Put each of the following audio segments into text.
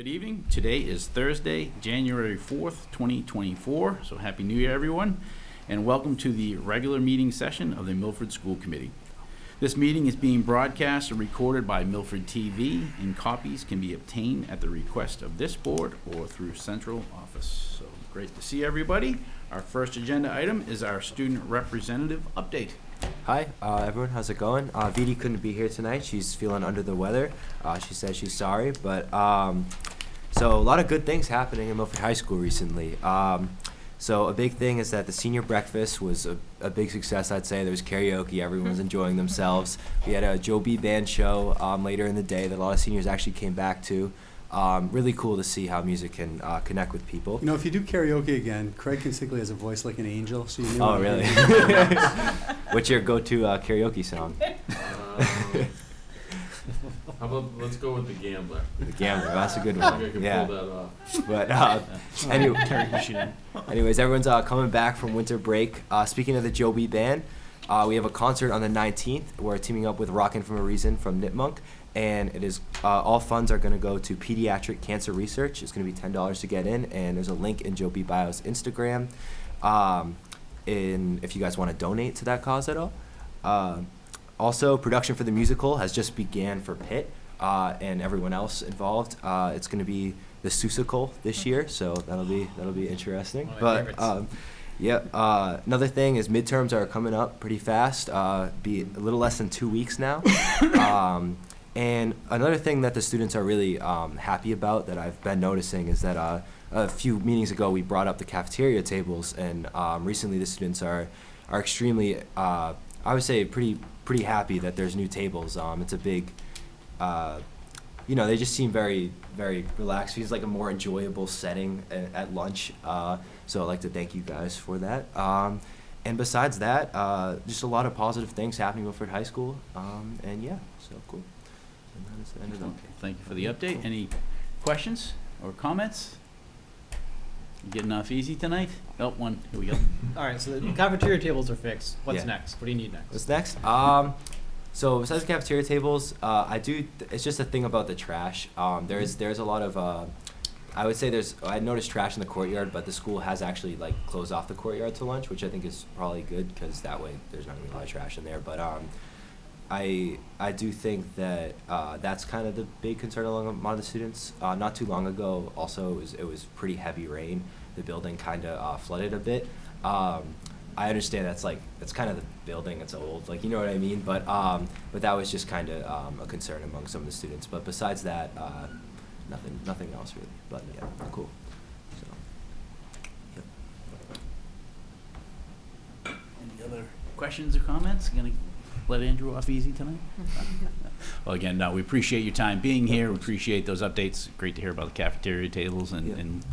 Good evening. Today is Thursday, January 4th, 2024. So happy New Year, everyone, and welcome to the regular meeting session of the Milford School Committee. This meeting is being broadcast and recorded by Milford TV, and copies can be obtained at the request of this board or through central office. So great to see everybody. Our first agenda item is our student representative update. Hi, everyone. How's it going? Viti couldn't be here tonight. She's feeling under the weather. She says she's sorry, but so a lot of good things happening in Milford High School recently. So a big thing is that the senior breakfast was a big success, I'd say. There was karaoke. Everyone's enjoying themselves. We had a Joe B. band show later in the day that a lot of seniors actually came back to. Really cool to see how music can connect with people. You know, if you do karaoke again, Craig Consigley has a voice like an angel. So you Oh, really? What's your go-to karaoke song? How about let's go with The Gambler. The Gambler. That's a good I one. think I can Yeah. pull that off. But anyways, everyone's coming back from winter break. Speaking of the Joe B. Band, we have a concert on the 19th. We're teaming up with Rockin' from a Reason from Nipmunk. And it is all funds are going to go to pediatric cancer research. It's going to be $10 to get in, and there's a link in Joe B. Bio's Instagram. If you guys want to donate to that cause at all. Also, production for the musical has just began for Pitt and everyone else involved. It's going to be the Seussical this year, so that'll be interesting. Another thing is midterms are coming up pretty fast. Be a little less than 2 weeks now. And another thing that the students are really happy about that I've been noticing is that a few meetings ago we brought up the cafeteria tables, and recently the students are extremely, I would say, pretty happy that there's new tables. It's a big, they just seem very, very relaxed. It feels like a more enjoyable setting at lunch. So I'd like to thank you guys for that. And besides that, just a lot of positive things happening at Milford High School. And yeah, so cool. And that is the end of Okay, thank you for the update. Any questions or comments? You getting off easy tonight? Oh, one. Here we go. All right, so the cafeteria tables are fixed. What's Yeah. next? What do you need next? What's next? So besides the cafeteria tables, it's just a thing about the trash. There's a lot of, I would say I noticed trash in the courtyard, but the school has actually closed off the courtyard to lunch, which I think is probably good because that way there's not gonna be a lot of trash in there. But I do think that that's kind of the big concern along a lot of the students. Not too long ago, also it was pretty heavy rain. The building kind of flooded a bit. I understand that's kind of the building. It's old, you know what I mean. But that was just kind of a concern among some of the students. But besides that, nothing else really. But yeah, cool. So, yep. Any other questions or comments? Gonna let Andrew off easy tonight? Well, again, no, we appreciate your time being here. We appreciate those updates. Great to hear about the cafeteria tables and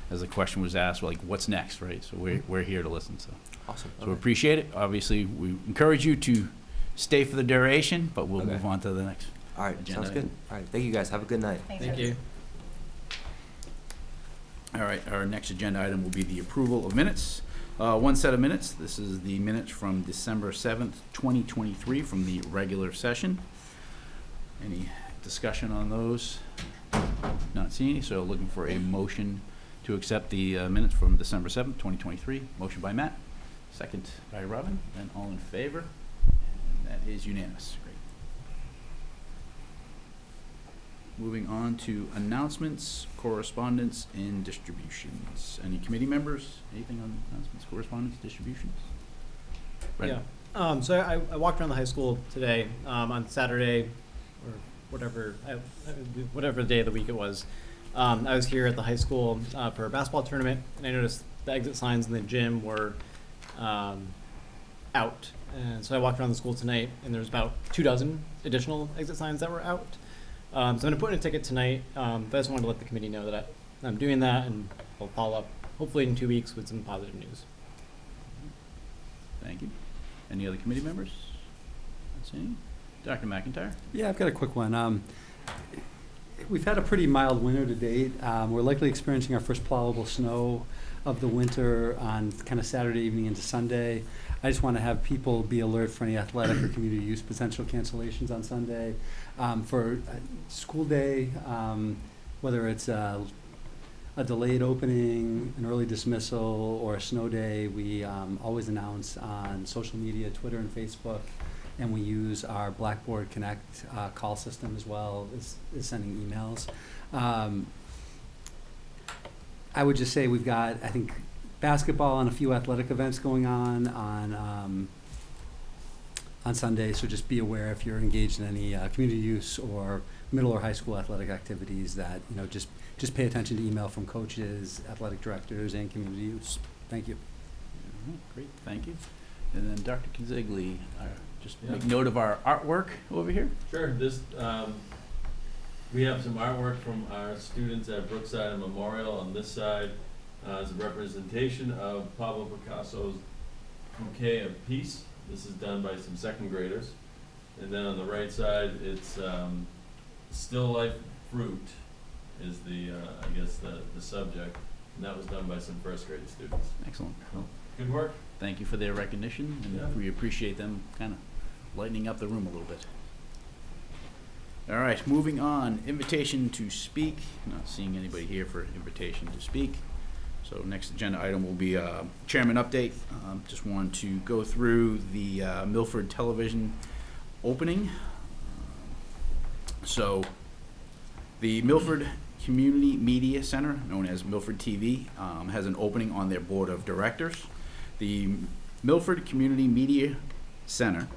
as the question was asked, what's next, right? So we're here to listen. So Awesome. So we appreciate it. Obviously, we encourage you to stay for the duration, but we'll Okay. move on to the next. All right, agenda sounds good. item. All right, thank you guys. Have a good night. Thank you. All right, our next agenda item will be the approval of minutes. One set of minutes. This is the minutes from December 7th, 2023 from the regular session. Any discussion on those? Not seeing any, so looking for a motion to accept the minutes from December 7th, 2023. Motion by Matt, second by Robin, and all in favor. And that is unanimous. Great. Moving on to announcements, correspondence, and distributions. Any committee members? Anything on announcements, correspondence, distributions? Yeah. So I walked around the high school today on Saturday, or whatever day of the week it was. I was here at the high school for a basketball tournament, and I noticed the exit signs in the gym were out. And so I walked around the school tonight, and there's about 24 additional exit signs that were out. So I'm going to put in a ticket tonight, but I just wanted to let the committee know that I'm doing that, and I'll follow up hopefully in 2 weeks with some positive news. Thank you. Any other committee members? Not seeing. Dr. McIntyre? Yeah, I've got a quick one. We've had a pretty mild winter to date. We're likely experiencing our first plowable snow of the winter on kind of Saturday evening into Sunday. I just want to have people be alert for any athletic or community use potential cancellations on Sunday. For school day, whether it's a delayed opening, an early dismissal, or a snow day, we always announce on social media, Twitter and Facebook, and we use our Blackboard Connect call system as well as sending emails. I would just say we've got, I think, basketball and a few athletic events going on Sunday, so just be aware if you're engaged in any community use or middle or high school athletic activities that, just pay attention to email from coaches, athletic directors, and community use. Thank you. All right, great, thank you. And then Dr. Kinzigli, just Yeah. make note of our artwork over here. Sure, we have some artwork from our students at Brookside and Memorial. On this side is a representation of Pablo Picasso's Bouquet of Peace. This is done by some second graders. And then on the right side, it's Still Life Fruit is the subject. And that was done by some first grade students. Excellent. Well, Good work. thank you for their recognition, and Yeah. we appreciate them kind of lightening up the room a little bit. All right, moving on, invitation to speak. Not seeing anybody here for invitation to speak. So next agenda item will be chairman update. Just wanted to go through the Milford television opening. So the Milford Community Media Center, known as Milford TV, has an opening on their board of directors. The Milford Community Media Center,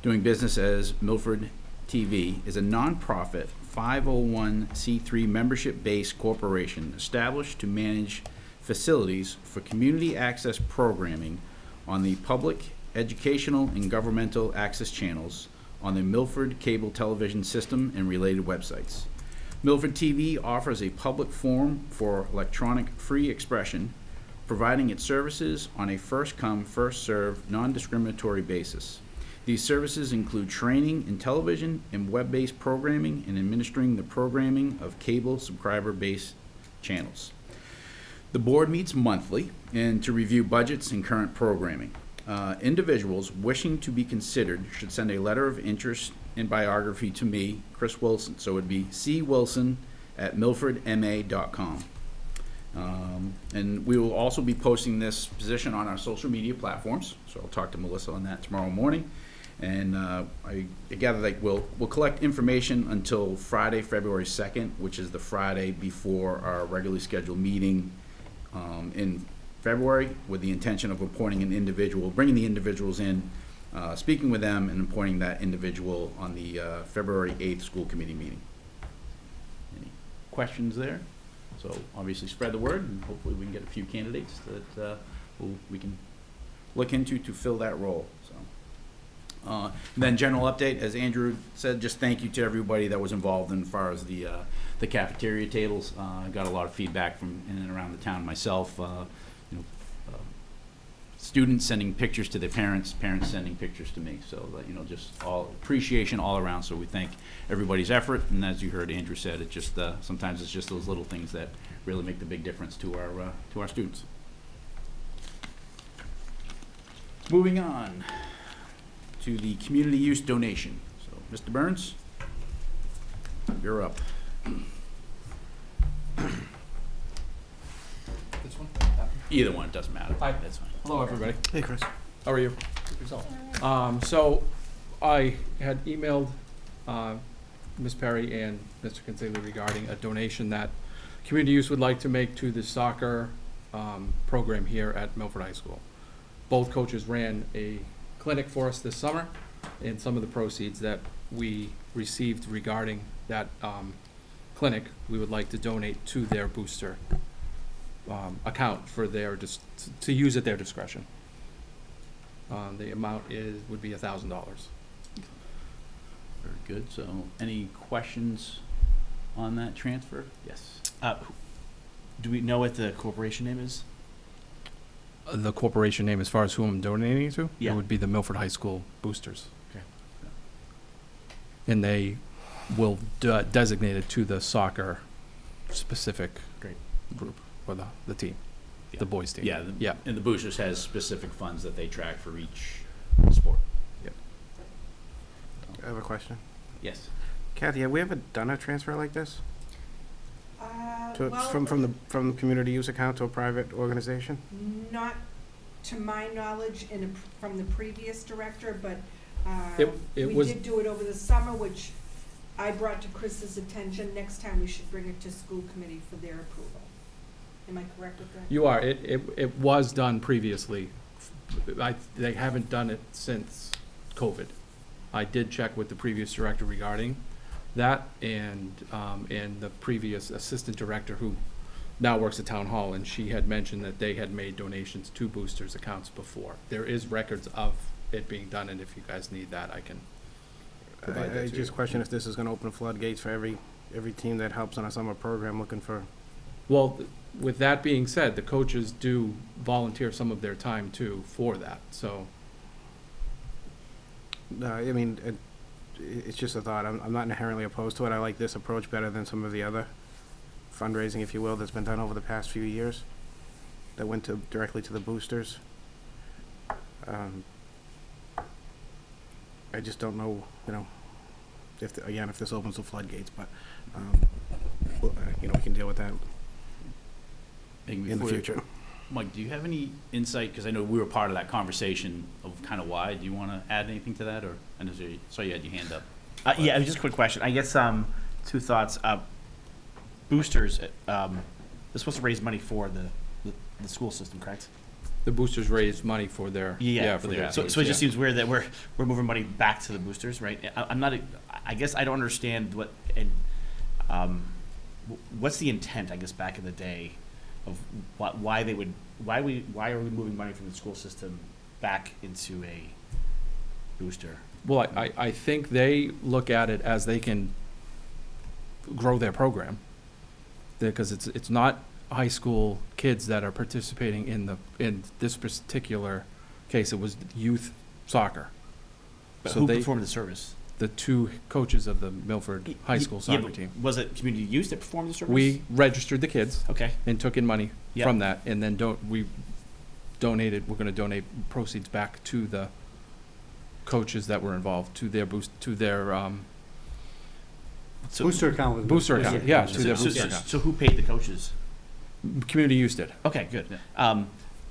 doing business as Milford TV, is a nonprofit 501c3 membership-based corporation established to manage facilities for community access programming on the public, educational, and governmental access channels on the Milford cable television system and related websites. Milford TV offers a public forum for electronic free expression, providing its services on a first-come, first-served, non-discriminatory basis. These services include training in television and web-based programming and administering the programming of cable subscriber-based channels. The board meets monthly and to review budgets and current programming. Individuals wishing to be considered should send a letter of interest and biography to me, Chris Wilson. So it would be cwilson@milfordma.com. And we will also be posting this position on our social media platforms. So I'll talk to Melissa on that tomorrow morning. And I gather that we'll collect information until Friday, February 2nd, which is the Friday before our regularly scheduled meeting in February, with the intention of appointing an individual, bringing the individuals in, speaking with them, and appointing that individual on the February 8th school committee meeting. Any questions there? So obviously spread the word, and hopefully we can get a few candidates that we can look into to fill that role. So, and then general update, as Andrew said, just thank you to everybody that was involved in as far as the cafeteria tables. I got a lot of feedback from in and around the town myself. Students sending pictures to their parents, parents sending pictures to me. So just all appreciation all around. So we thank everybody's effort. And as you heard Andrew said, it just sometimes it's just those little things that really make the big difference to our students. Moving on to the community use donation. So Mr. Burns, you're up. This one? Either one, it doesn't matter. Hi. That's fine. Hello, everybody. Hey, Chris. How are you? So I had emailed Ms. Perry and Mr. Kinsley regarding a donation that community use would like to make to the soccer program here at Milford High School. Both coaches ran a clinic for us this summer, and some of the proceeds that we received regarding that clinic, we would like to donate to their booster account for their to use at their discretion. The amount would be $1,000. Very good. So any questions on that transfer? Yes. Do we know what the corporation name is? The corporation name, as far as who I'm donating to, Yeah. it would be the Milford High School Boosters. Okay. And they will designate it to the soccer specific Great. group, or the team, Yeah. the boys team. Yeah. Yeah. And the Boosters has specific funds that they track for each sport. Yep. I have a question. Yes. Kathy, have we ever done a transfer like this? Well- from the community use account to a private organization? Not to my knowledge from the previous director, but It we was- did do it over the summer, which I brought to Chris's attention. Next time we should bring it to school committee for their approval. Am I correct with that? You are. It was done previously. They haven't done it since COVID. I did check with the previous director regarding that and the previous assistant director who now works at Town Hall, and she had mentioned that they had made donations to boosters accounts before. There is records of it being done, and if you guys need that, I can provide that I to just you. question if this is gonna open floodgates for every team that helps on a summer program looking for, Well, with that being said, the coaches do volunteer some of their time too for that, so. I mean, it's just a thought. I'm not inherently opposed to it. I like this approach better than some of the other fundraising, if you will, that's been done over the past few years that went directly to the boosters. I just don't know, if this opens the floodgates, but, we can deal with that Megan, in the before- future. Mike, do you have any insight, because I know we were part of that conversation of kind of why, do you want to add anything to that, or, I know you saw you had your hand up. Yeah, just a quick question. I guess two thoughts. Boosters, they're supposed to raise money for the school system, correct? The boosters raise money for their, for their So athletes, it just yeah. seems weird that we're moving money back to the boosters, right? I'm not. I guess I don't understand what's the intent, I guess, back in the day of why are we moving money from the school system back into a booster? Well, I think they look at it as they can grow their program, because it's not high school kids that are participating in this particular case. It was youth soccer. But So who they, performed the service? the two coaches of the Milford High School Yeah, soccer but team. Was it community use that performed the service? We registered the kids Okay. and took in money Yep. from that, and then we're gonna donate proceeds back to the coaches that were involved, to their So, Booster account with. booster account, yeah, to so, their so, booster so, account. so who paid the coaches? Community used it. Okay, good.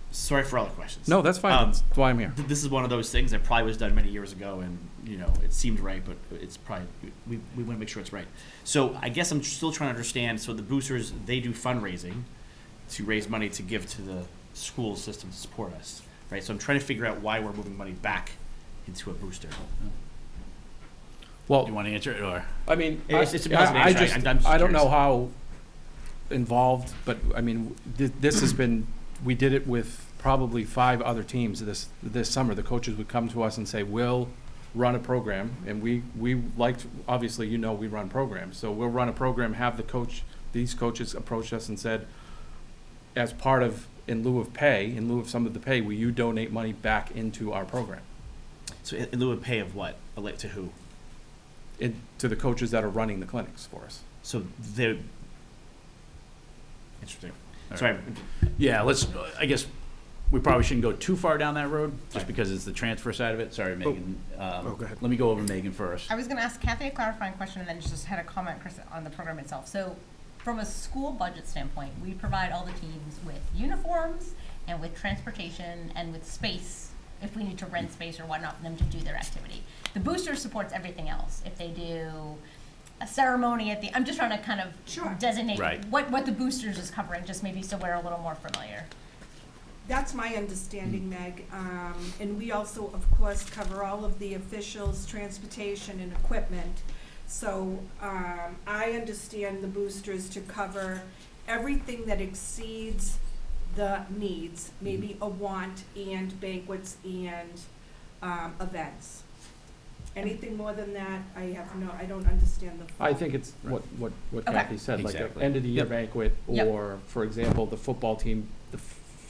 Sorry for all the questions. No, that's fine. That's why I'm here. This is one of those things that probably was done many years ago, and it seemed right, but it's probably we want to make sure it's right. So I guess I'm still trying to understand. So the boosters, they do fundraising to raise money to give to the school system to support us, right? So I'm trying to figure out why we're moving money back into a booster. Well, Do you want to answer it, or? I mean, It's a positive I answer. just, I'm just I don't know curious. how involved, but I mean, this has been, we did it with probably 5 other teams this summer. The coaches would come to us and say, we'll run a program, and we liked, obviously, we run programs. So we'll run a program, have these coaches approached us and said, as part of, in lieu of some of the pay, will you donate money back into our program? So in lieu of pay of what? To who? To the coaches that are running the clinics for us. So they're interesting. All Sorry. Yeah, I guess we probably shouldn't go too far down that road, just Right. because it's the transfer side of it. Sorry, Megan. go ahead. Let me go over Megan first. I was going to ask Kathy a clarifying question and then just had a comment, Chris, on the program itself. So from a school budget standpoint, we provide all the teams with uniforms and with transportation and with space if we need to rent space or whatnot for them to do their activity. The booster supports everything else. If they do a ceremony at the, I'm just trying to kind of Sure. designate Right. what the boosters is covering, just maybe so we're a little more familiar. That's my understanding, Meg. And we also, of course, cover all of the officials, transportation, and equipment. So I understand the boosters to cover everything that exceeds the needs, maybe a want and banquets and events. Anything more than that, I don't understand the. I think it's what Okay. Kathy said, like an Exactly. end of the year Yep. banquet, Yep. or, for example, the football team,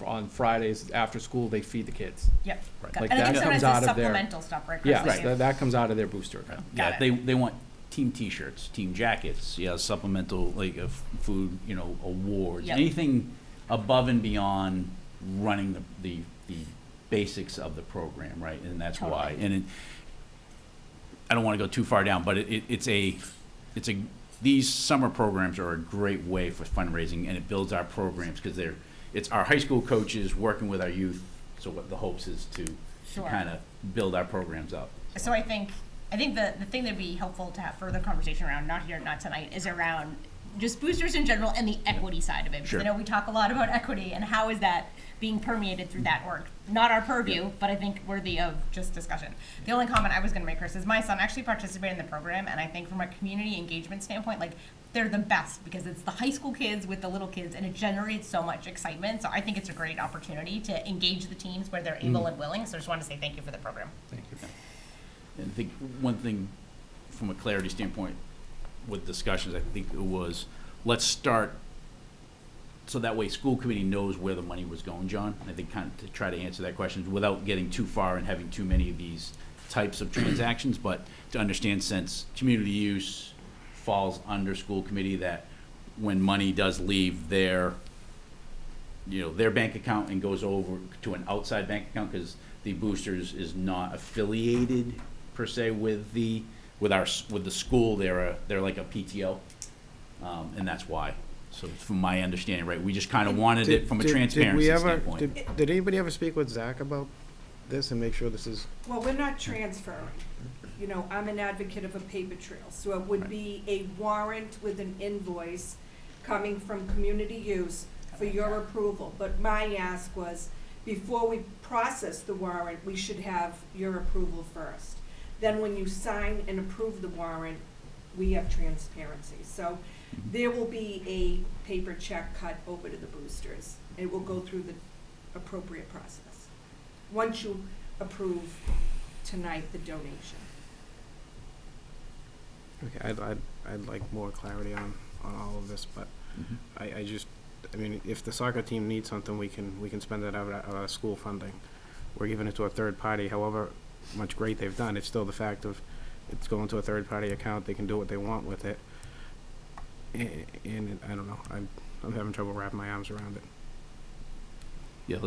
on Fridays after school, they feed the kids. Yep. Right. Got it. Like and I that think comes sometimes out it's of their- supplemental stuff, right, Chris? Yes, Like if- that comes out of their booster account. Yeah, Got it. they want team T-shirts, team jackets, supplemental, like food, awards, Yep. anything above and beyond running the basics of the program, right? And that's why. Totally. And I don't want to go too far down, but it's a these summer programs are a great way for fundraising, and it builds our programs, because it's our high school coaches working with our youth, so what the hopes is to Sure. kind of build our programs up. So I think the thing that'd be helpful to have further conversation around, not here, not tonight, is around just boosters in general and the equity side of it. Because Sure. I know we talk a lot about equity and how is that being permeated through that work. Not our purview, but I think worthy of just discussion. The only comment I was going to make, Chris, is my son actually participated in the program, and I think from a community engagement standpoint, like, they're the best because it's the high school kids with the little kids, and it generates so much excitement. So I think it's a great opportunity to engage the teams where they're able and willing. So I just want to say thank you for the program. Thank you. And I think one thing from a clarity standpoint with discussions, I think it was, let's start so that way school committee knows where the money was going, John. I think kind of to try to answer that question without getting too far and having too many of these types of transactions, but to understand, since community use falls under school committee, that when money does leave their bank account and goes over to an outside bank account, because the boosters is not affiliated per se with the school, they're like a PTO, and that's why. So from my understanding, right, we just kind of wanted it from a transparency standpoint. Did anybody ever speak with Zach about this and make sure this is? Well, we're not transferring. I'm an advocate of a paper trail, so it would be a warrant with an invoice coming from community use for your approval. But my ask was, before we process the warrant, we should have your approval first. Then when you sign and approve the warrant, we have transparency. So there will be a paper check cut over to the boosters. It will go through the appropriate process, once you approve tonight the donation. Okay, I'd like more clarity on all of this, but I mean, if the soccer team needs something, we can spend it out of school funding. We're giving it to a third party, however much great they've done, it's still the fact of it's going to a third party account, they can do what they want with it. And I don't know, I'm having trouble wrapping my arms around it. Yeah,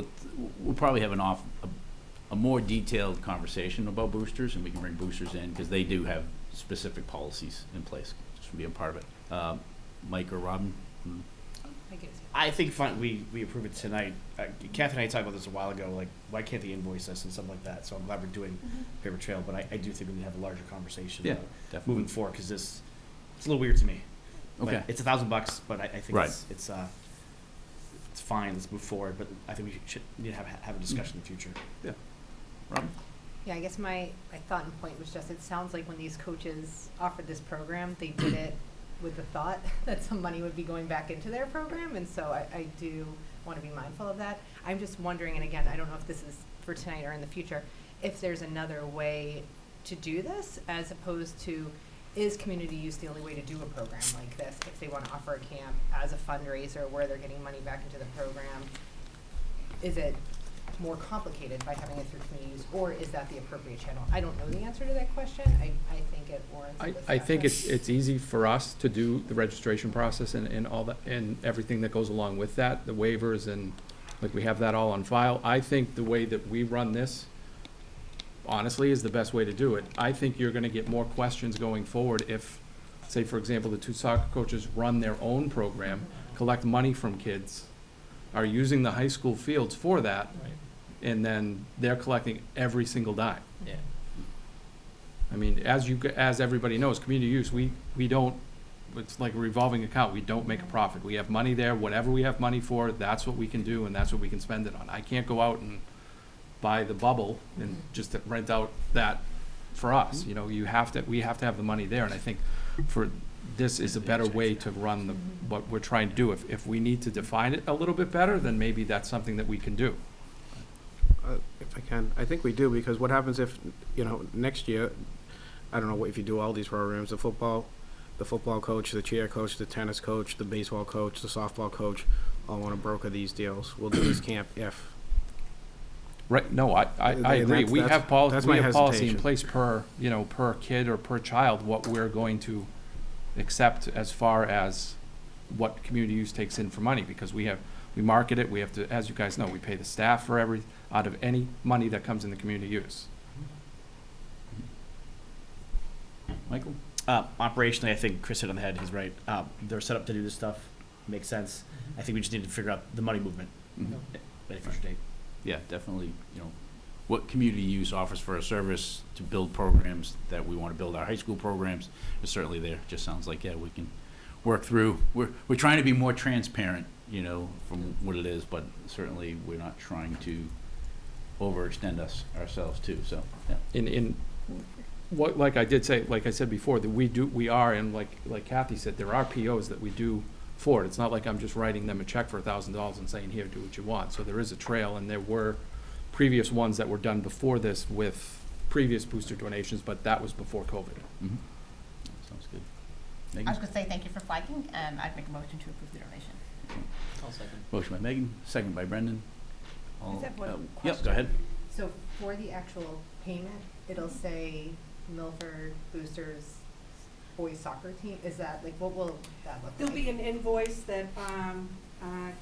we'll probably have a more detailed conversation about boosters, and we can bring boosters in, because they do have specific policies in place, just to be a part of it. Mike or Robin? I think fine, we approve it tonight. Kathy and I talked about this a while ago, like, why can't they invoice us and stuff like that? So I'm glad we're doing paper trail, but I do think we need to have a larger conversation Yeah, about definitely. moving forward, because it's a little weird to me. Okay. But it's $1,000, but I think Right. it's fine, let's move forward, but I think we should need to have a discussion in the future. Robin? Yeah, I guess my thought and point was just, it sounds like when these coaches offered this program, they did it with the thought that some money would be going back into their program, and so I do want to be mindful of that. I'm just wondering, and again, I don't know if this is for tonight or in the future, if there's another way to do this, as opposed to, is community use the only way to do a program like this? If they want to offer a camp as a fundraiser where they're getting money back into the program, is it more complicated by having it through community use, or is that the appropriate channel? I don't know the answer to that question. I think it warrants a I think discussion. it's easy for us to do the registration process and all that, and everything that goes along with that, the waivers, and like we have that all on file. I think the way that we run this, honestly, is the best way to do it. I think you're gonna get more questions going forward if, say, for example, the two soccer coaches run their own program, collect money from kids, are using the high school fields for that, and then they're collecting every single dime. Yeah. I mean, as everybody knows, community use, we don't, it's like a revolving account, we don't make a profit. We have money there, whatever we have money for, that's what we can do, and that's what we can spend it on. I can't go out and buy the bubble and just rent out that for us, you know, we have to have the money there, and I think this is a better way to run what we're trying to do. If we need to define it a little bit better, then maybe that's something that we can do. If I can, I think we do, because what happens if, next year, I don't know if you do all these programs, the football coach, the cheer coach, the tennis coach, the baseball coach, the softball coach, all want to broker these deals. We'll do this camp if. Right, no, I agree. We have policy in hesitation. place per kid or per child, what we're going to accept as far as what community use takes in for money, because we market it, we have to, as you guys know, we pay the staff for out of any money that comes in the community use. Michael? Operationally, I think Chris hit on the head. He's right. They're set up to do this stuff. Makes sense. I think we just need to figure out the money movement Mhm. at a future date. Yeah, definitely, what community use offers for a service to build programs that we want to build our high school programs is certainly there. Just sounds like, yeah, we can work through. We're trying to be more transparent, from what it is, but certainly we're not trying to overextend ourselves too, so, yeah. In what, like I said before, that we are, and like Kathy said, there are POs that we do for it. It's not like I'm just writing them a check for $1,000 and saying, here, do what you want. So there is a trail, and there were previous ones that were done before this with previous booster donations, but that was before COVID. Mhm. Sounds good. I Megan? was gonna say thank you for flagging, and I'd make a motion to approve the donation. I'll second. Motion by Megan, second by Brendan. I just have one Yep, question. go ahead. So for the actual payment, it'll say Milford Boosters boys soccer team, is that, like, what will that look like? There'll be an invoice that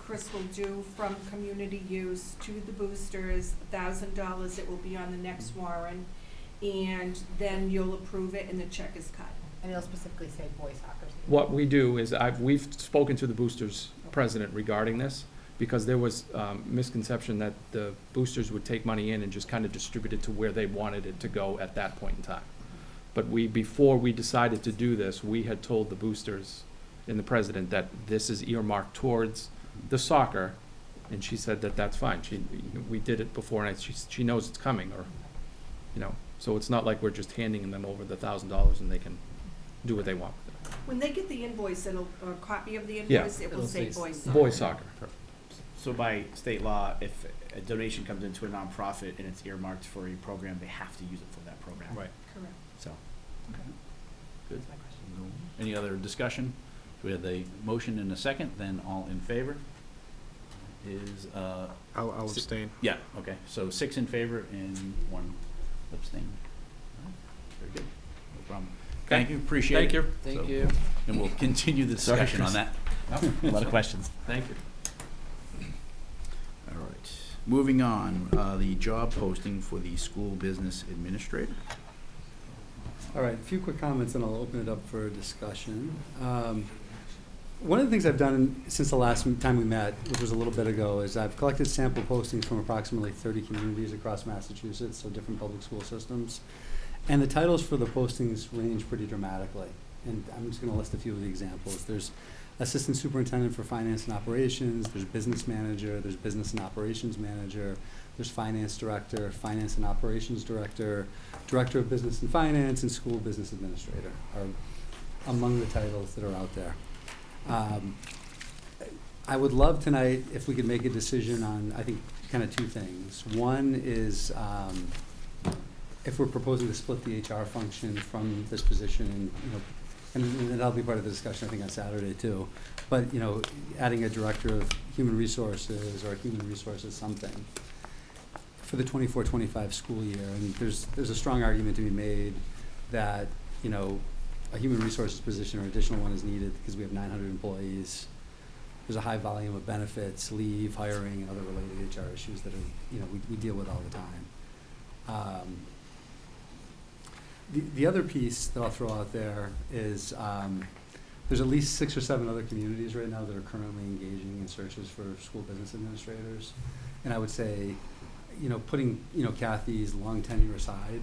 Chris will do from community use to the boosters, $1,000, it will be on the next warrant, and then you'll approve it and the check is cut. And it'll specifically say boys soccer team? What we do is we've spoken to the boosters president regarding this, because there was misconception that the boosters would take money in and just kind of distribute it to where they wanted it to go at that point in time. But before we decided to do this, we had told the boosters and the president that this is earmarked towards the soccer, and she said that that's fine. We did it before, and she knows it's coming, or, so it's not like we're just handing them over the $1,000 and they can do what they want with it. When they get the invoice, or a copy of the Yeah. invoice, it will It'll say say boys soccer. Boys soccer. So by state law, if a donation comes into a nonprofit and it's earmarked for a program, they have to use it for that program. Right. Correct. So. Good. Any other discussion? We have the motion and a second, then all in favor is, I'll abstain. yeah, okay, so 6 in favor and 1 abstain. Very good, no problem. Thank you, appreciate it. Thank So- you. And we'll continue the Sorry, discussion on Chris. that. A lot of questions. Thank you. All right, moving on, the job posting for the school business administrator. All right, a few quick comments, and I'll open it up for discussion. One of the things I've done since the last time we met, which was a little bit ago, is I've collected sample postings from approximately 30 communities across Massachusetts, so different public school systems. And the titles for the postings range pretty dramatically. And I'm just going to list a few of the examples. There's Assistant Superintendent for Finance and Operations, there's Business Manager, there's Business and Operations Manager, there's Finance Director, Finance and Operations Director, Director of Business and Finance, and School Business Administrator are among the titles that are out there. I would love tonight if we could make a decision on, I think, kind of two things. One is if we're proposing to split the HR function from this position, and that'll be part of the discussion, I think, on Saturday too. But, adding a director of human resources or human resources something for the 24-25 school year. And there's a strong argument to be made that, a human resources position or additional one is needed because we have 900 employees. There's a high volume of benefits, leave, hiring, and other related HR issues that are, we deal with all the time. The other piece that I'll throw out there is there's at least 6 or 7 other communities right now that are currently engaging in searches for school business administrators. And I would say, putting, Kathy's long tenure aside,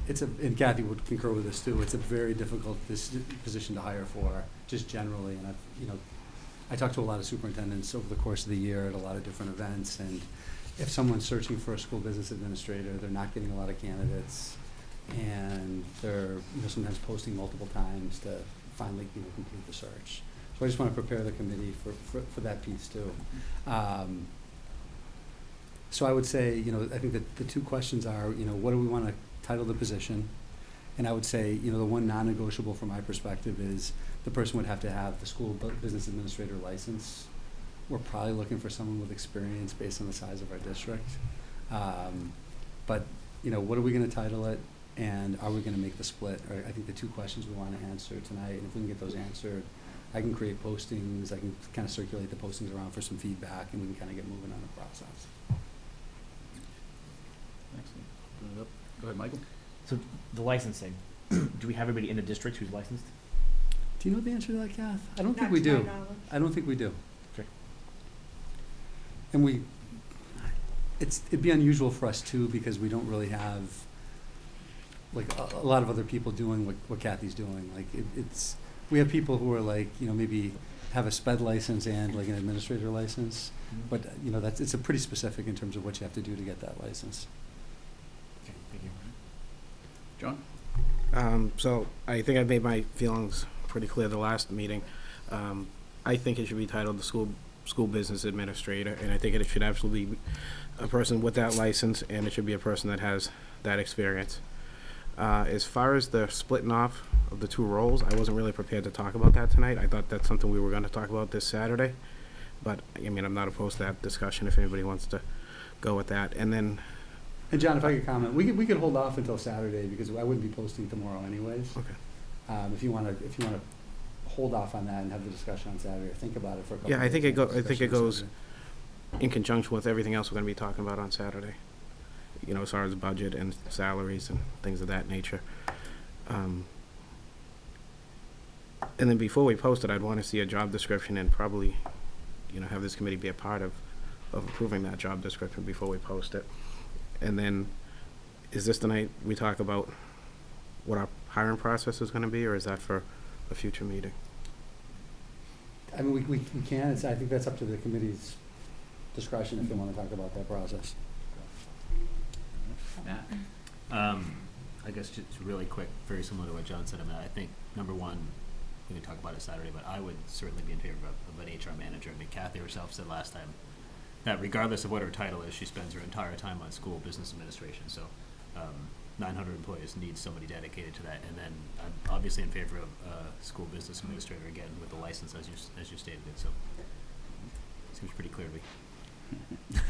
and Kathy would concur with this too, it's a very difficult position to hire for, just generally. And I talked to a lot of superintendents over the course of the year at a lot of different events, and if someone's searching for a school business administrator, they're not getting a lot of candidates, and they're sometimes posting multiple times to finally complete the search. So I just want to prepare the committee for that piece too. So I would say, I think that the two questions are, what do we want to title the position? And I would say, the one non-negotiable from my perspective is the person would have to have the school business administrator license. We're probably looking for someone with experience based on the size of our district. But, what are we going to title it? And are we going to make the split? Or I think the two questions we want to answer tonight, and if we can get those answered, I can create postings, I can kind of circulate the postings around for some feedback, and we can kind of get moving on the process. Excellent. Go ahead, Michael. So the licensing, do we have everybody in the district who's licensed? Do you know the answer to that, Kath? I don't think Not we to my do. knowledge. I don't think we do. Okay. And it'd be unusual for us too, because we don't really have, like, a lot of other people doing what Kathy's doing. Like, we have people who are like, maybe have a sped license and like an administrator license, but, it's a pretty specific in terms of what you have to do to get that license. Okay, thank you. John? So I think I made my feelings pretty clear the last meeting. I think it should be titled the school business administrator, and I think it should absolutely be a person with that license, and it should be a person that has that experience. As far as the splitting off of the two roles, I wasn't really prepared to talk about that tonight. I thought that's something we were going to talk about this Saturday, but I mean, I'm not opposed to that discussion if anybody wants to go with that. And then, And John, if I could comment, we could hold off until Saturday, because I wouldn't be posting tomorrow anyways. okay. If you wanna hold off on that and have the discussion on Saturday, or think about it for a couple Yeah, of I days. think and have the I think it discussion on goes Saturday. in conjunction with everything else we're going to be talking about on Saturday. As far as budget and salaries and things of that nature. And then before we post it, I'd want to see a job description and probably, have this committee be a part of approving that job description before we post it. And then, is this the night we talk about what our hiring process is going to be, or is that for a future meeting? I mean, we can, I think that's up to the committee's discretion if they wanna talk about that process. Matt? I guess just really quick, very similar to what John said. I mean, I think, number one, we can talk about it Saturday, but I would certainly be in favor of an HR manager. I mean, Kathy herself said last time that regardless of what her title is, she spends her entire time on school business administration. So 900 employees need somebody dedicated to that. And then I'm obviously in favor of school business administrator again with the license as you stated it. So seems pretty clear to me.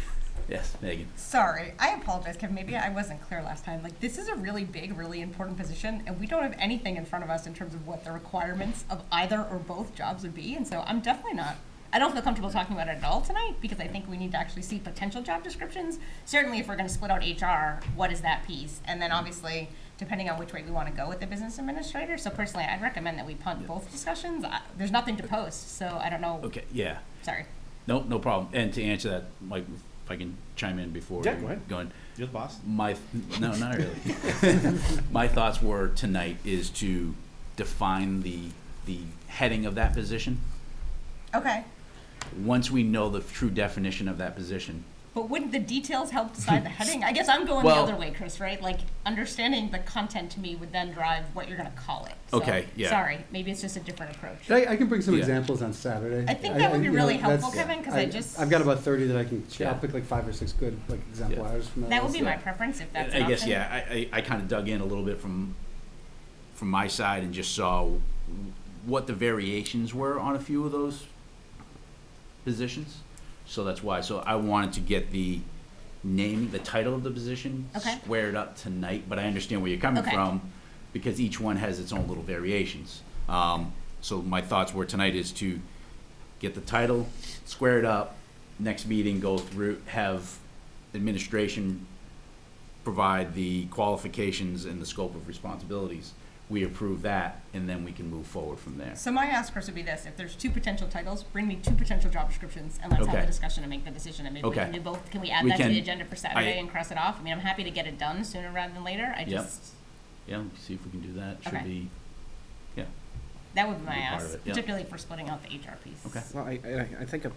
Yes, Megan. Sorry, I apologize, Kevin. Maybe I wasn't clear last time. Like, this is a really big, really important position, and we don't have anything in front of us in terms of what the requirements of either or both jobs would be. And so I'm definitely not, I don't feel comfortable talking about it at all tonight, because I think we need to actually see potential job descriptions. Certainly, if we're going to split out HR, what is that piece? And then obviously, depending on which way we want to go with the business administrator. So personally, I'd recommend that we punt both discussions. There's nothing to post, so I don't know. Okay, yeah. Sorry. No problem. And to answer that, Mike, if I can chime in before Yeah, go ahead. going. You're the boss. No, not really. My thoughts were tonight is to define the heading of that position. Okay. Once we know the true definition of that position. But wouldn't the details help decide the heading? I guess I'm going Well- the other way, Chris, right? Like, understanding the content to me would then drive what you're going to call it. So, Okay, yeah. Sorry, maybe it's just a different approach. I can bring some Yeah. examples on Saturday. I think that would be really helpful, that's- Kevin, because I've got about 30 that I can share. I'll Yeah. pick like 5 or 6 good exemplars from that. that would list. be my preference if that's an I guess, option. yeah, I kind of dug in a little bit from my side and just saw what the variations were on a few of those positions. So that's why. So I wanted to get the name, the title of the position Okay. squared up tonight, but I understand where you're coming Okay. from because each one has its own little variations. So my thoughts were tonight is to get the title squared up, next meeting go through, have administration provide the qualifications and the scope of responsibilities. We approve that, and then we can move forward from there. So my ask, Chris, would be this. If there's 2 potential titles, bring me 2 potential job descriptions, and let's have Okay. the discussion and make the decision. And maybe we Okay. can do both. Can we add We that to can. the agenda for Saturday I- and cross it off? I mean, I'm happy to get it done sooner rather than later. I Yep. just, Yeah, see if we can do that. Should Okay. be, yeah. that would be my Be part of ask, it, yeah. particularly for splitting out the HR piece. Okay. Well, I think a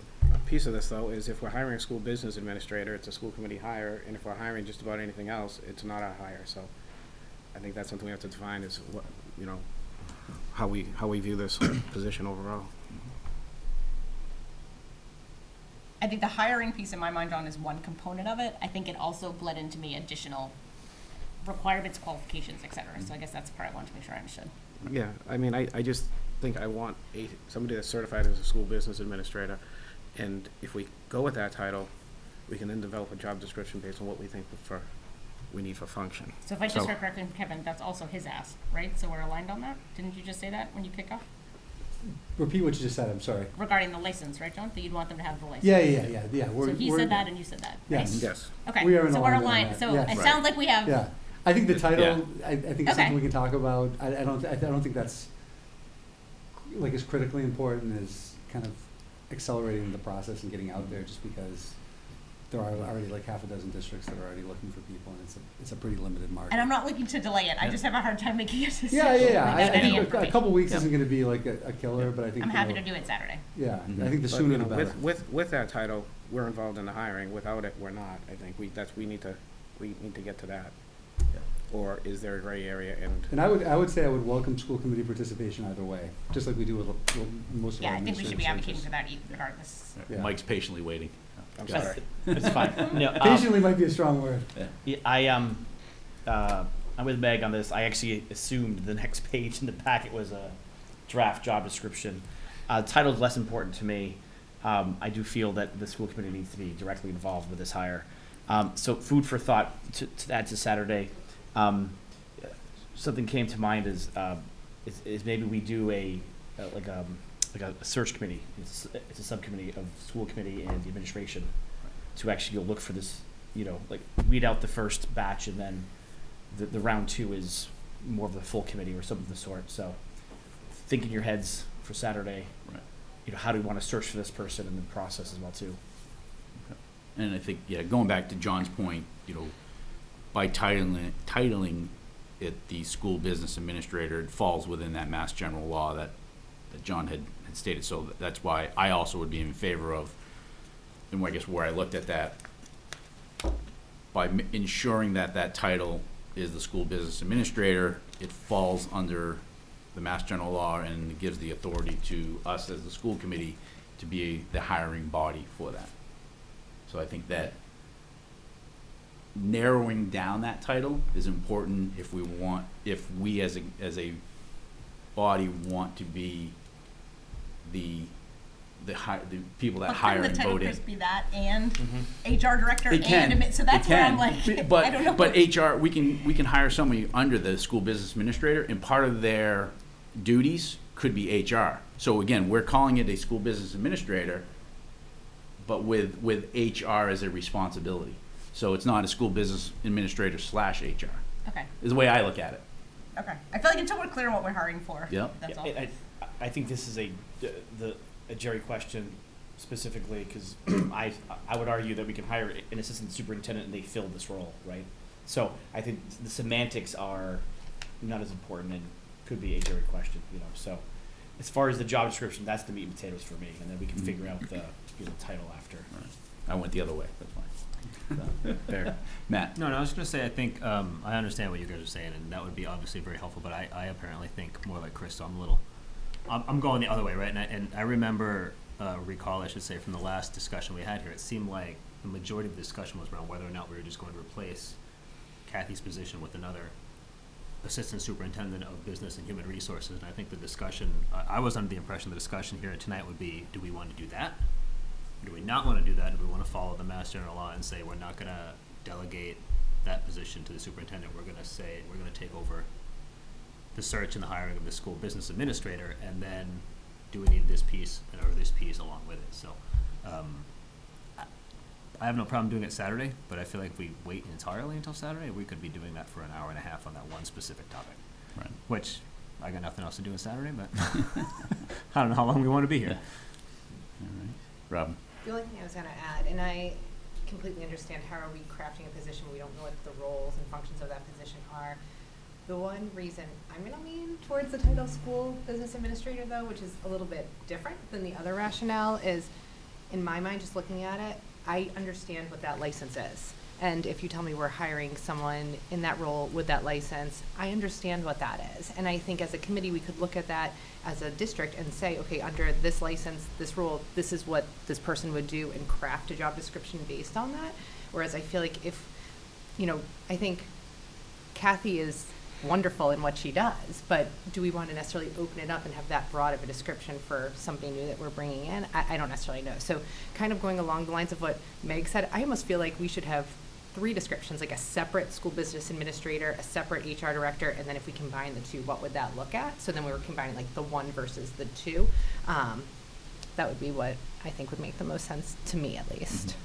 piece of this, though, is if we're hiring a school business administrator, it's a school committee hire, and if we're hiring just about anything else, it's not our hire. So I think that's something we have to define is what, how we view this position overall. I think the hiring piece in my mind, John, is one component of it. I think it also bled into me additional requirements, qualifications, et cetera. So I guess that's the part I wanted to make sure I understood. Yeah, I mean, I just think I want somebody that's certified as a school business administrator, and if we go with that title, we can then develop a job description based on what we think we need for function. So if I just heard correctly from Kevin, that's also his ask, right? So we're aligned on that? Didn't you just say that when you kick off? Repeat what you just said, I'm sorry. Regarding the license, right, John? That you'd want them to have the license? Yeah. So he said that and you said that, right? Yes. Yes. Okay, We are in so we're alignment on aligned. that, So yes. it Right. sounds like we have Yeah. I think the title, Yeah. I think it's something we can talk about. I don't think that's like as critically important as kind of accelerating the process and getting out there, just because there are already like half a dozen districts that are already looking for people, and it's a pretty limited market. And I'm not looking to delay it. I just have a hard time making a decision. Yeah. without I any think a information. couple weeks Yep. isn't going to be like a killer, but I think I'm happy to do it Saturday. Yeah, Mhm. I think the But, sooner you the know, better. with that title, we're involved in the hiring. Without it, we're not. I think we need to get to that. Or is there a gray area? And I would say I would welcome school committee participation either way, just like we do with most of our Yeah, I think we should be administrative advocating searches. for that regardless. Yeah. Mike's patiently waiting. I'm Go ahead. sorry. It's fine. No, Patiently might be a strong word. yeah, I'm with Meg on this. I actually assumed the next page in the packet was a draft job description. The title is less important to me. I do feel that the school committee needs to be directly involved with this hire. So food for thought to add to Saturday. Something came to mind is maybe we do a search committee. It's a subcommittee of school committee and the administration to actually go look for this, like weed out the first batch, and then the round two is more of the full committee or something of the sort. So think in your heads for Saturday, Right. How do we want to search for this person, and the process as well too. And I think, going back to John's point, by titling it the school business administrator, it falls within that Mass General law that John had stated. So that's why I also would be in favor of, and I guess where I looked at that, by ensuring that title is the school business administrator, it falls under the Mass General law and it gives the authority to us as the school committee to be the hiring body for that. So I think that narrowing down that title is important if we as a body want to be the people that But hire couldn't and the title, vote in. Chris, be that and HR director It can. and so that's It where can. I'm like, But I don't know. but HR, we can hire somebody under the school business administrator, and part of their duties could be HR. So again, we're calling it a school business administrator, but with HR as a responsibility. So it's not a school business administrator / HR. Okay. Is the way I look at it. Okay. I feel like until we're clear on what we're hiring for. Yep. That's all. I think this is a Jerry question specifically, because I would argue that we can hire an assistant superintendent and they fill this role, right? So I think the semantics are not as important and could be a Jerry question, So as far as the job description, that's the meat and potatoes for me, and then we can figure out the title after. Right. I went the other way. That's fine. So, fair. Matt. No, I was going to say, I think I understand what you guys are saying, and that would be obviously very helpful, but I apparently think more like Chris, so I'm going the other way, right? And I remember, recall, I should say, from the last discussion we had here, it seemed like the majority of the discussion was around whether or not we were just going to replace Kathy's position with another assistant superintendent of business and human resources. And I think the discussion, I was under the impression the discussion here tonight would be, do we want to do that? Do we not want to do that? Do we want to follow the Mass General law and say we're not going to delegate that position to the superintendent? We're going to say we're going to take over the search and the hiring of the school business administrator, and then do we need this piece or this piece along with it? So I have no problem doing it Saturday, but I feel like if we wait entirely until Saturday, we could be doing that for an hour and a half on that one specific topic. Right. Which I got nothing else to do on Saturday, but I don't know how long we want to be here. All right. Robin. The only thing I was going to add, and I completely understand how are we crafting a position when we don't know what the roles and functions of that position are. The one reason I'm going to lean towards the title school business administrator, though, which is a little bit different than the other rationale, is, in my mind, just looking at it, I understand what that license is. And if you tell me we're hiring someone in that role with that license, I understand what that is. And I think as a committee, we could look at that as a district and say, okay, under this license, this role, this is what this person would do, and craft a job description based on that. Whereas I feel like if, I think Kathy is wonderful in what she does, but do we want to necessarily open it up and have that broad of a description for somebody new that we're bringing in? I don't necessarily know. So kind of going along the lines of what Meg said, I almost feel like we should have 3 descriptions, like a separate school business administrator, a separate HR director, and then if we combine the 2, what would that look at? So then we were combining like the 1 versus the 2. That would be what I think would make the most sense to me, at least.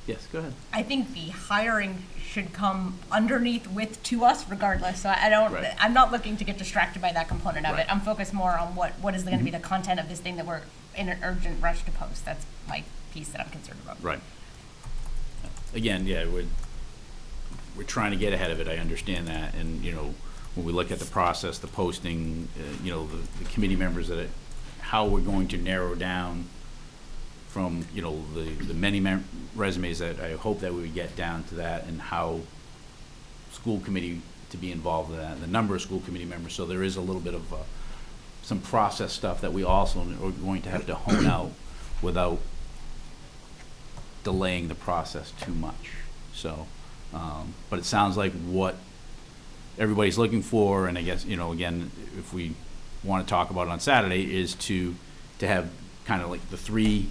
Yes, go ahead. I think the hiring should come underneath to us regardless. So I don't, Right. I'm not looking to get distracted by that component of Right. it. I'm focused more on what is going to be the content of this thing that we're in an urgent rush to post. That's my piece that I'm concerned about. Right. Again, yeah, we're trying to get ahead of it, I understand that, and, you know, when we look at the process, the posting, you know, the committee members how we're going to narrow down from, you know, the many resumes that I hope that we would get down to that, and how school committee to be involved in that, and the number of school committee members, so there is a little bit of, some process stuff that we also are going to have to hone out without delaying the process too much. So, but it sounds like what everybody's looking for, and I guess, you know, again, if we want to talk about it on Saturday, is to have kind of like the 3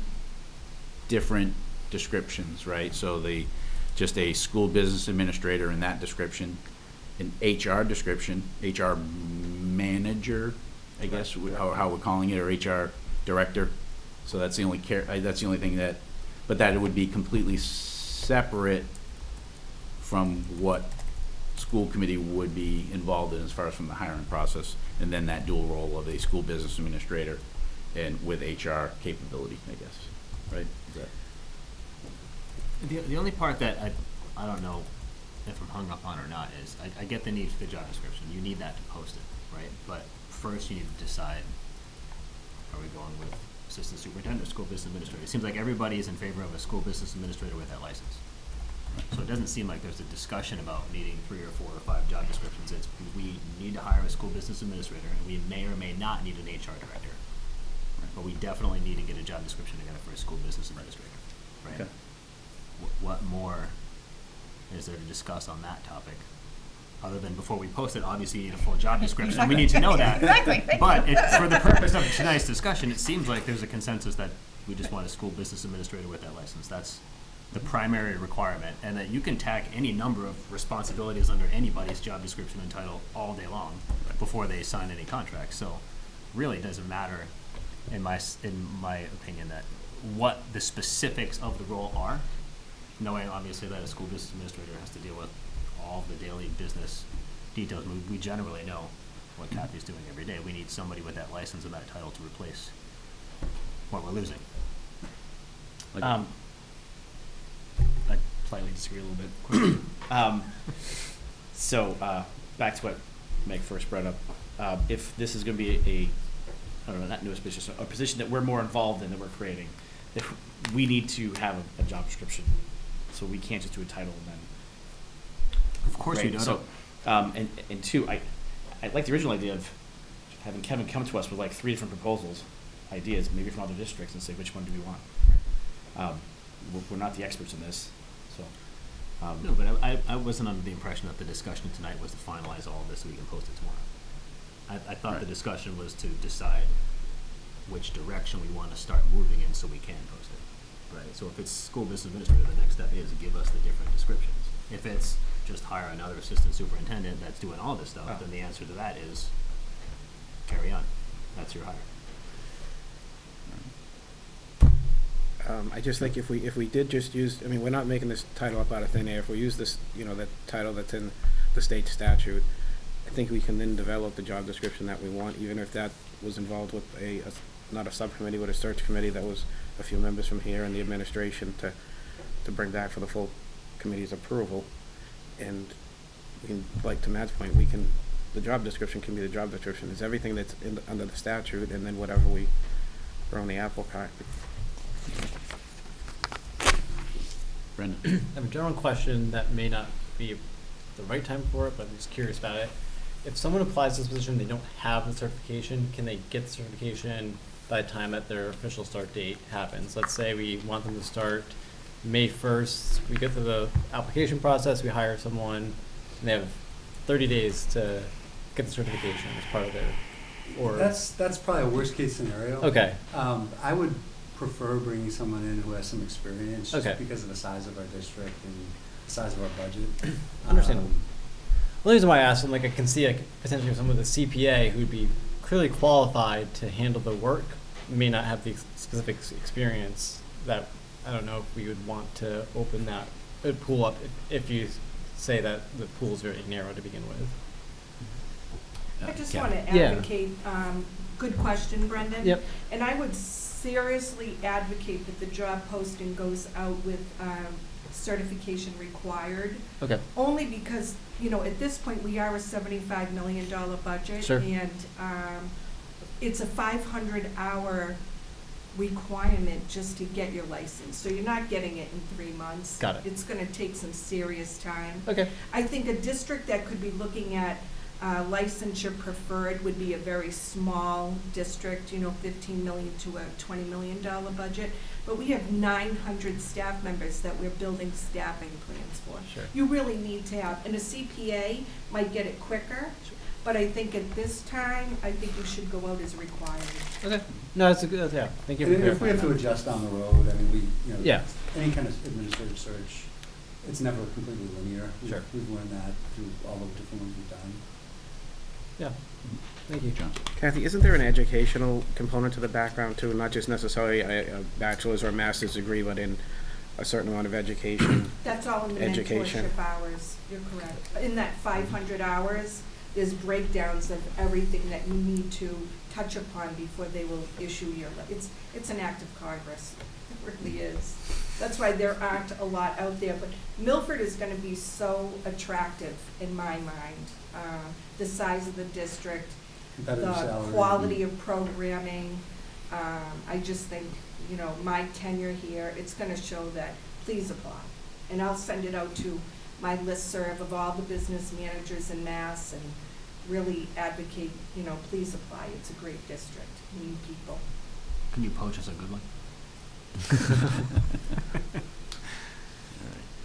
different descriptions, right? So just a school business administrator in that description, an HR description, HR manager, I guess, how we're calling it, or HR director. So that's the only thing but that it would be completely separate from what school committee would be involved in as far as from the hiring process, and then that dual role of a school business administrator and with HR capability, I guess, right? Is that The only part that I don't know if I'm hung up on or not is I get the need for the job description. You need that to post it, right? But first you need to decide, are we going with assistant superintendent or school business administrator? It seems like everybody is in favor of a school business administrator with that license. So it doesn't seem like there's a discussion about needing 3 or 4 or 5 job descriptions. It's we need to hire a school business administrator, and we may or may not need an HR director. But we definitely need to get a job description together for a school business administrator, right? Okay. What more is there to discuss on that topic? Other than before we post it, obviously you need a full job description, and we need to know that. Exactly. But for the purpose of tonight's discussion, it seems like there's a consensus that we just want a school business administrator with that license. That's the primary requirement, and that you can tack any number of responsibilities under anybody's job description and title all day long before they sign any contract. So really it doesn't matter, in my opinion, that what the specifics of the role are, knowing obviously that a school business administrator has to deal with all the daily business details. We generally know what Kathy's doing every day. We need somebody with that license and that title to replace what we're losing. like, I slightly disagree a little bit. So back to what Meg first brought up. If this is going to be I don't know, not newest position, a position that we're more involved in, that we're creating, if we need to have a job description. So we can't just do a title and then. Of course you don't. So, and 2, I like the original idea of having Kevin come to us with like 3 different proposals, ideas, maybe from other districts, and say which one do we want. We're not the experts in this, so. No, but I wasn't under the impression that the discussion tonight was to finalize all of this so we can post it tomorrow. I thought Right. the discussion was to decide which direction we want to start moving in so we can post it. Right. So if it's school business administrator, the next step is give us the different descriptions. If it's just hire another assistant superintendent that's doing all this stuff, then the answer to that is carry on. That's your hire. I just think if we did just use, I mean, we're not making this title up out of thin air. If we use this, you know, that title that's in the state statute, I think we can then develop the job description that we want, even if that was involved with not a subcommittee, but a search committee that was a few members from here and the administration to bring back for the full committee's approval. And we can, like to Matt's point, the job description can be the job description. It's everything that's under the statute, and then whatever we throw in the apple cart. Brendan? I have a general question that may not be the right time for it, but I'm just curious about it. If someone applies to this position, they don't have the certification, can they get the certification by the time that their official start date happens? Let's say we want them to start May 1st, we go through the application process, we hire someone, and they have 30 days to get the certification as part of their, or. That's probably a worst case scenario. Okay. I would prefer bringing someone in who has some experience, just Okay. because of the size of our district and the size of our budget. Understandable. The reason why I asked, I can see potentially someone with a CPA who'd be clearly qualified to handle the work, may not have the specific experience that I don't know if we would want to open that pool up if you say that the pool's very narrow to begin with. I just Kathy. want to Yeah. advocate, good question, Brendan. Yep. And I would seriously advocate that the job posting goes out with certification required. Okay. Only because, you know, at this point, we are a $75 million budget. Sure. And it's a 500-hour requirement just to get your license. So you're not getting it in 3 months. Got it. It's going to take some serious time. Okay. I think a district that could be looking at licensure preferred would be a very small district, you know, 15 million to a $20 million budget. But we have 900 staff members that we're building staffing plans for. Sure. You really need to have, and a CPA might get it quicker, but I think at this time, I think you should go out as required. Okay. No, that's a good, yeah, thank you for And if we clarifying have to that. adjust down the road, I mean, we, you know, Yeah. any kind of administrative search, it's never completely linear. Sure. We've learned that through all the different ones we've done. Yeah, thank you. John. Kathy, isn't there an educational component to the background too? Not just necessarily a bachelor's or a master's degree, but in a certain amount of education? That's all in the Education. mentorship hours, you're correct. In that 500 hours, there's breakdowns of everything that you need to touch upon before they will issue your, it's an act of Congress, it really is. That's why there aren't a lot out there, but Milford is gonna be so attractive in my mind. The size of the district, Competitive the salary. quality of programming. I just think, you know, my tenure here, it's gonna show that, please apply. And I'll send it out to my listserv of all the business managers in Mass and really advocate, you know, please apply. It's a great district. We need people. Can you poach us a good one?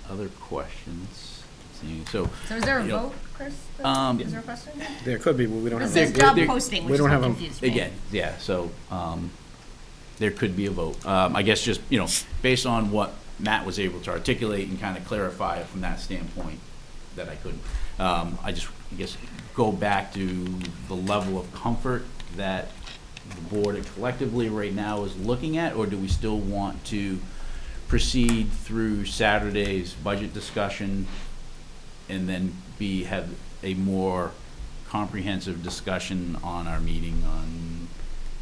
Other questions? So, So is there a you know, vote, Chris? Is there a question? There could be, but we don't This have. says job there- posting, we which is don't what have 'em confused me. again, yeah, so, there could be a vote. I guess just, you know, based on what Matt was able to articulate and kind of clarify it from that standpoint, that I couldn't. I guess, go back to the level of comfort that the board collectively right now is looking at, or do we still want to proceed through Saturday's budget discussion and then have a more comprehensive discussion on our meeting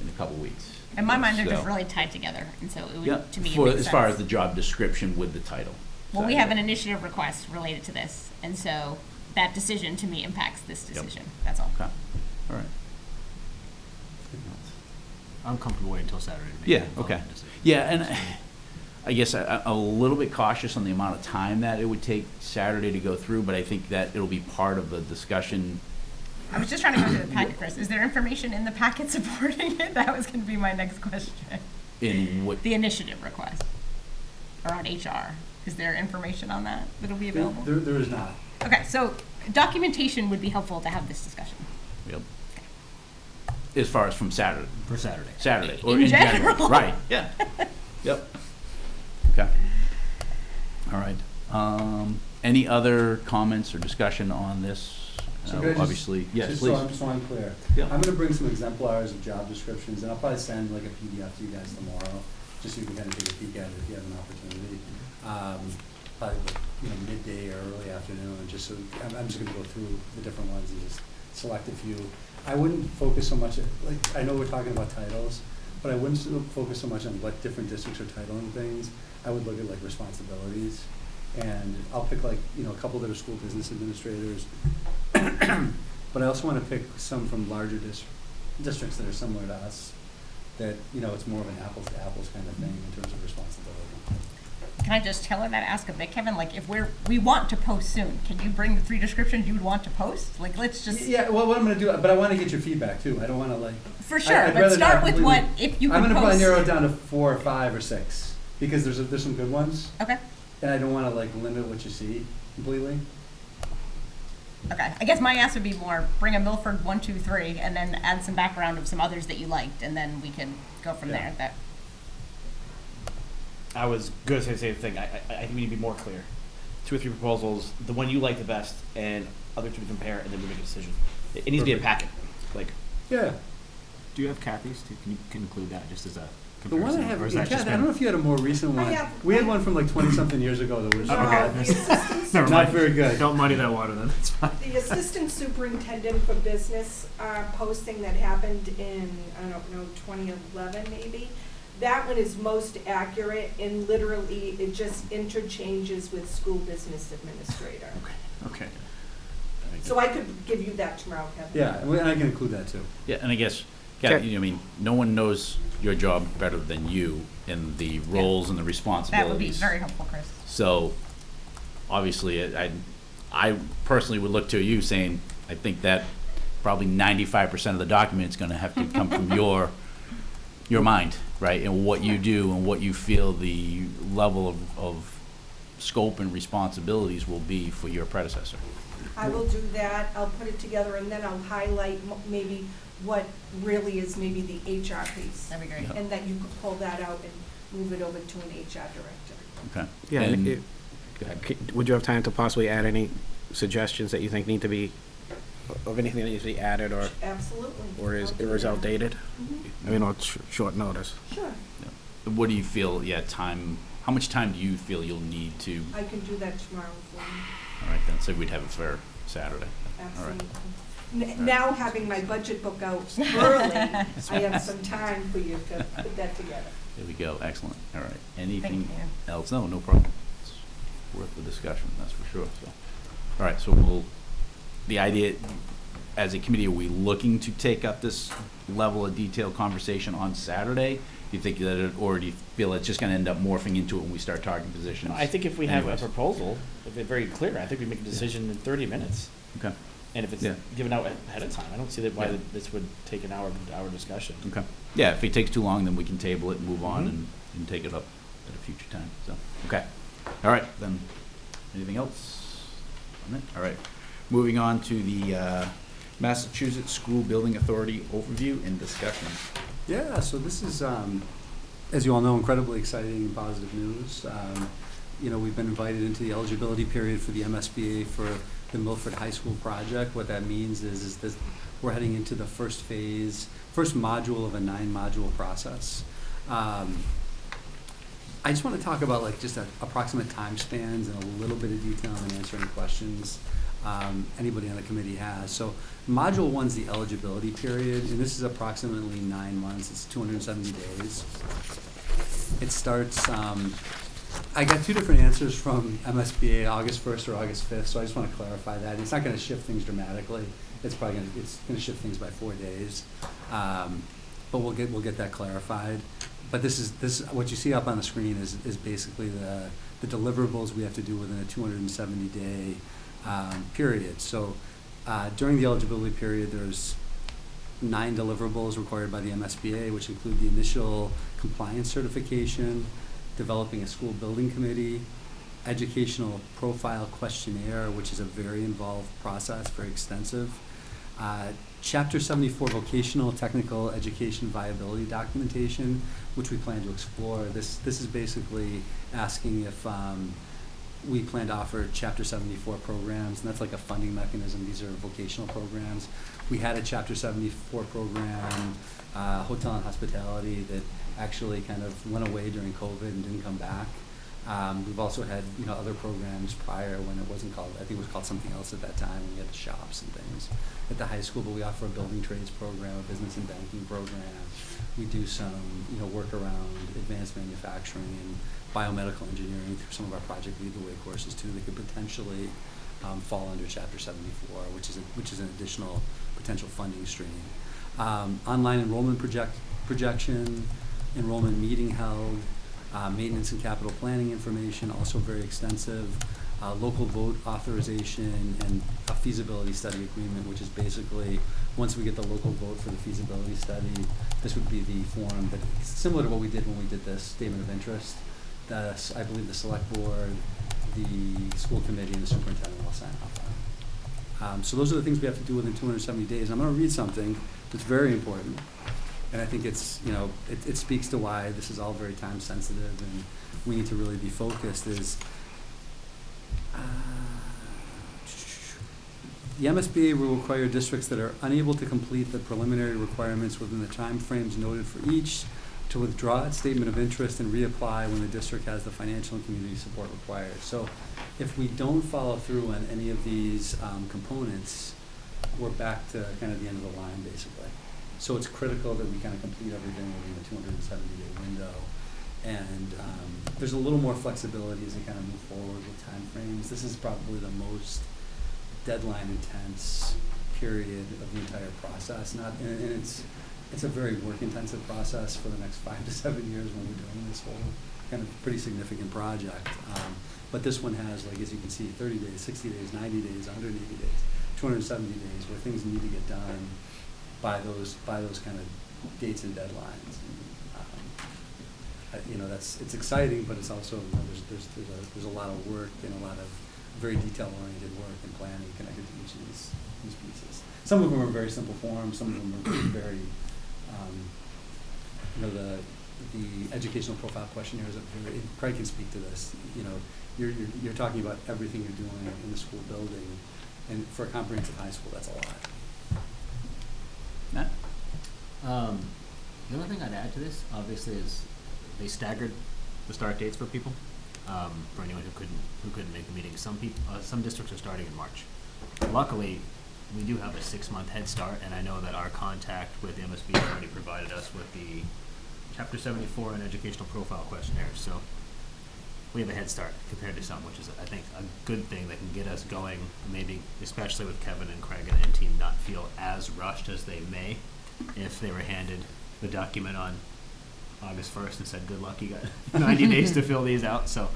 in a couple weeks? In my mind, they're just So- really tied together, and so it Yeah, would, to me, it for, makes as far as sense. the job description with the title. Well, we So, have an initiative request related to this, and so that decision to me impacts this decision, that's all. Okay, all right. I'm comfortable waiting until Saturday to make Yeah, a final okay. decision. Yeah, and I guess a little bit cautious on the amount of time that it would take Saturday to go through, but I think that it'll be part of the discussion. I was just trying to go through the packet, Chris. Is there information in the packet supporting it? That was gonna be my next question. In what, The initiative request, or on HR. Is there information on that that'll be available? There is not. Okay, so documentation would be helpful to have this discussion. yep. As far as from Saturday, For Saturday. or In in general, general. right, yeah, yep. Okay. All right. Any other comments or discussion on this? So could I just- Obviously, yes, Just please. so I'm clear. Yeah. I'm gonna bring some exemplars of job descriptions, and I'll probably send like a PDF to you guys tomorrow, just so you can kind of take a peek at it if you have an opportunity. Probably, like, you know, midday or early afternoon, just so, I'm just gonna go through the different ones and just select a few. I wouldn't focus so much, like, I know we're talking about titles, but I wouldn't focus so much on what different districts are titling things. I would look at like responsibilities, and I'll pick like, you know, a couple that are school business administrators. But I also wanna pick some from larger districts that are similar to us, that, you know, it's more of an apples to apples kind of thing in terms of responsibility. Can I just tell her that, ask a bit, Kevin? Like, if we want to post soon, can you bring the 3 descriptions you would want to post? Like, let's just, Yeah, well, what I'm gonna do, but I wanna get your feedback too, I don't wanna like. for sure, I'd but rather start not with what, completely- if you I'm could gonna probably post. narrow it down to 4 or 5 or 6, because there's some good ones, Okay, and I don't wanna like limit what you see completely. okay. I guess my ask would be more, bring a Milford 1, 2, 3, and then add some background of some others that you liked, and then we can go from Yeah. there. That, I was gonna say the same thing. I think we need to be more clear. 2 or 3 proposals, the one you like the best, and other 2 to compare, and then we make a decision. It needs to be a packet. Like, Yeah, Do you have Kathy's? Can you include that just as a The one I comparison, have, or is that Kathy, just I don't know been? if you had a more recent one. We had one from like 20-something years ago that was No, okay. the assistant Never not mind. very good. Don't muddy that water then, it's fine. The assistant superintendent for business posting that happened in, I don't know, 2011 maybe, that one is most accurate, and literally it just interchanges with school business administrator. Okay. So I could give you that tomorrow, Kevin. Yeah, and I can include that too. Yeah, and I guess, Kathy, I mean, no one knows your job better than you in the roles and the That would be responsibilities. very helpful, Chris. So, obviously, I personally would look to you saying, I think that probably 95% of the document is gonna have to come from your mind, right? And what you do and what you feel the level of scope and responsibilities will be for your predecessor. I will do that, I'll put it together, and then I'll highlight maybe what really is maybe the HR piece. That'd be great. Yeah. And that you could pull that out and move it over to an HR director. Okay? Yeah, And- and go ahead. would you have time to possibly add any suggestions that you think need to be, of anything that needs to be added or Absolutely. or is I'll do or is that. outdated? Mhm. I mean, on short notice. Sure, What do you feel, how much time do you feel you'll need to, I can do that tomorrow for you, all right, then, so we'd have it for Saturday. absolutely. Now, having my budget book out early, I have some time for you to put that together. There we go, excellent, all right. Thank Anything you. else? No problem. It's worth the discussion, that's for sure, so. All right, so the idea, as a committee, are we looking to take up this level of detailed conversation on Saturday? Do you think that or do you feel it's just gonna end up morphing into it when we start talking positions? I think if we have a anyways? proposal, if it's very clear, I think we make a decision in 30 minutes. Okay, And if it's Yeah. given out ahead of time, I don't see that why Yeah. this would take an hour discussion. okay. Yeah, if it takes too long, then we can table it and move on Mhm. and take it up at a future time, so, okay. All right, then, anything else on it? All right, moving on to the Massachusetts School Building Authority overview and discussion. Yeah, so this is, as you all know, incredibly exciting and positive news. We've been invited into the eligibility period for the MSBA for the Milford High School project. What that means is that we're heading into the first module of a 9-module process. I just want to talk about just approximate time spans and a little bit of detail and answer any questions anybody on the committee has. So Module 1's the eligibility period, and this is approximately 9 months. It's 270 days. It starts, I got 2 different answers from MSBA, August 1st or August 5th, so I just want to clarify that. It's not going to shift things dramatically. It's going to shift things by 4 days, but we'll get that clarified. But this what you see up on the screen is basically the deliverables we have to do within a 270-day period. So during the eligibility period, there's 9 deliverables required by the MSBA, which include the initial compliance certification, developing a school building committee, educational profile questionnaire, which is a very involved process, very extensive, Chapter 74 vocational technical education viability documentation, which we plan to explore. This is basically asking if we plan to offer Chapter 74 programs, and that's like a funding mechanism. These are vocational programs. We had a Chapter 74 program, hotel and hospitality, that actually kind of went away during COVID and didn't come back. We've also had other programs prior when it wasn't called, I think it was called something else at that time, when we had the shops and things at the high school, but we offer a building trades program, a business and banking program. We do some work around advanced manufacturing and biomedical engineering through some of our Project Lead the Way courses too that could potentially fall under Chapter 74, which is an additional potential funding stream. Online enrollment projection, enrollment meeting held, maintenance and capital planning information, also very extensive, local vote authorization, and a feasibility study agreement, which is basically, once we get the local vote for the feasibility study, this would be the form that, similar to what we did when we did the statement of interest. I believe the select board, the school committee, and the superintendent will sign off on. So those are the things we have to do within 270 days. I'm going to read something that's very important. And I think it's, it speaks to why this is all very time sensitive and we need to really be focused is, the MSBA will require districts that are unable to complete the preliminary requirements within the time frames noted for each to withdraw its statement of interest and reapply when the district has the financial and community support required. So if we don't follow through on any of these components, we're back to kind of the end of the line, basically. So it's critical that we kind of complete everything within the 270-day window. And there's a little more flexibility as we kind of move forward with timeframes. This is probably the most deadline-intense period of the entire process. And it's a very work-intensive process for the next 5 to 7 years when we're doing this whole kind of pretty significant project. But this one has, like, as you can see, 30 days, 60 days, 90 days, 180 days, 270 days, where things need to get done by those kind of dates and deadlines. And, it's exciting, but it's also, there's a lot of work and a lot of very detail-oriented work and planning connected to each of these pieces. Some of them are very simple forms. Some of them are very, the educational profile questionnaire is Craig can speak to this. You're talking about everything you're doing in the school building, and for a comprehensive high school, that's a lot. Matt? The only thing I'd add to this, obviously, is they staggered the start dates for people. For anyone who couldn't make the meeting, some districts are starting in March. Luckily, we do have a 6-month head start, and I know that our contact with the MSB has already provided us with the Chapter 74 and educational profile questionnaires. So we have a head start compared to some, which is, I think, a good thing that can get us going, maybe especially with Kevin and Craig and team not feel as rushed as they may if they were handed the document on August 1st and said, good luck, you got 90 days to fill these out. So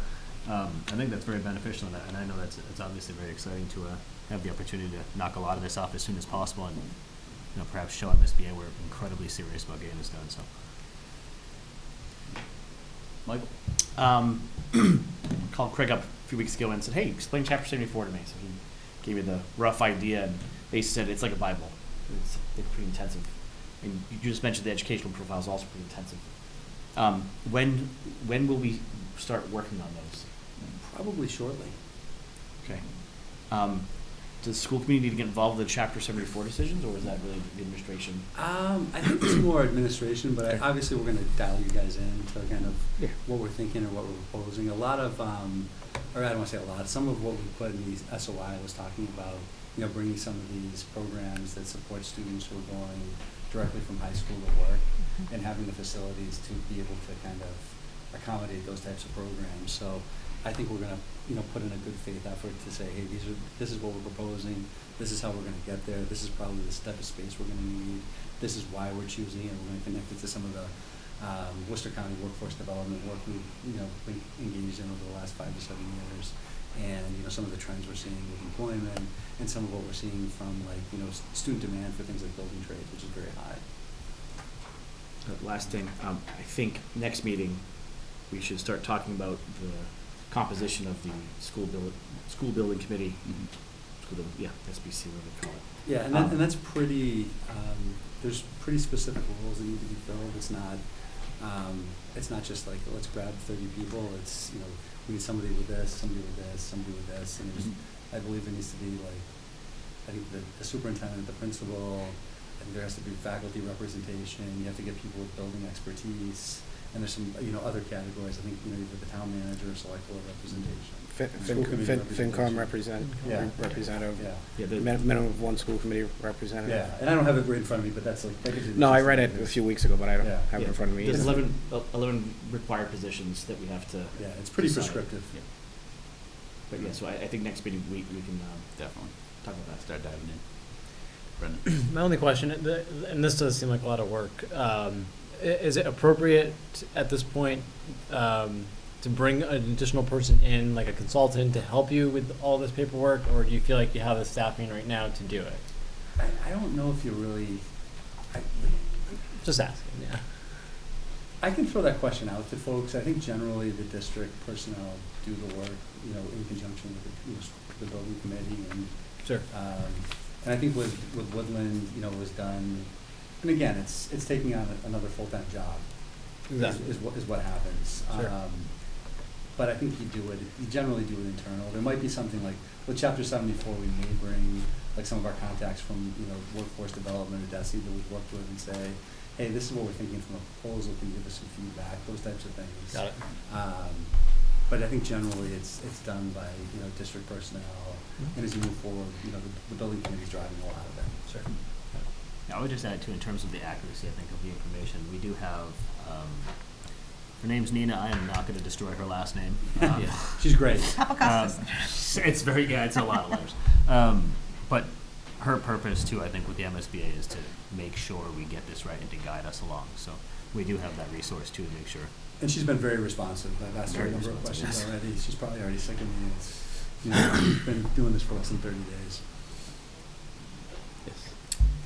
I think that's very beneficial, and I know it's obviously very exciting to have the opportunity to knock a lot of this off as soon as possible, and perhaps show MSBA we're incredibly serious about getting this done. So, Michael? Called Craig up a few weeks ago and said, hey, explain Chapter 74 to me. So he gave me the rough idea, and they said it's like a Bible. It's pretty intensive. And you just mentioned the educational profile is also pretty intensive. When will we start working on those? Probably shortly. Okay. Does the school community need to get involved with the Chapter 74 decisions, or is that really the administration? I think it's more administration, but Okay. obviously we're going to dial you guys in to kind of what we're thinking or what we're proposing. A lot of, or I don't want to say a lot, some of what we put in the SOI was talking about, bringing some of these programs that support students who are going directly from high school to work and having the facilities to be able to kind of accommodate those types of programs. So I think we're going to, put in a good faith effort to say, hey, this is what we're proposing. This is how we're going to get there. This is probably the type of space we're going to need. This is why we're choosing it. We're going to connect it to some of the Worcester County workforce development work we've, been engaged in over the last 5 to 7 years, and some of the trends we're seeing with employment, and some of what we're seeing from student demand for things like building trades, which is very high. Last thing, I think next meeting we should start talking about the composition of the school building committee. SBC, whatever they call it. Yeah, and that's pretty. There's pretty specific roles that need to be filled. It's not just like let's grab 30 people. It's we need somebody with this, somebody with this, somebody with this, and I believe there needs to be I think the superintendent, the principal, and there has to be faculty representation. You have to get people with building expertise. And there's some, other categories. I think, you've got the town manager, select board representation. FinCom representative. Yeah, Minimum of 1 school committee representative. Yeah, and I don't have it right in front of me, but that's like. No, I read it a few weeks ago, but I don't have it in front of me. There's either. 11 required positions that we have to. Yeah, it's pretty decide. prescriptive. Yeah. But yeah, so I think next meeting we can Definitely. talk about that. Start diving in. Brendan? My only question, and this does seem like a lot of work, is it appropriate at this point to bring an additional person in, like a consultant, to help you with all this paperwork, or do you feel like you have the staffing right now to do it? I don't know if you really. Just asking, yeah. I can throw that question out to folks. I think generally the district personnel do the work, in conjunction with the building committee, and Sure. And I think with Woodland, was done. And again, it's taking on another full-time job. Exactly. Is what happens. Sure. But I think you generally do it internal. There might be something like with Chapter 74, we may bring like some of our contacts from, workforce development or DESI that we've worked with and say, hey, this is what we're thinking from a proposal, can you give us some feedback, those types of things. Got it. But I think generally it's done by, district personnel, and as you move forward, the building committee's driving a lot of it. Sure. I would just add too, in terms of the accuracy, I think, of the information, we do have, her name's Nina, I am not gonna destroy her last name. She's great. It's very, it's a lot of letters. But her purpose too, I think, with the MSBA is to make sure we get this right and to guide us along. So we do have that resource too to make sure. And she's been very responsive. I've asked her a Very number of responsive, questions yes. already. She's probably already sick of me. She's been doing this for less than 30 days. Yes.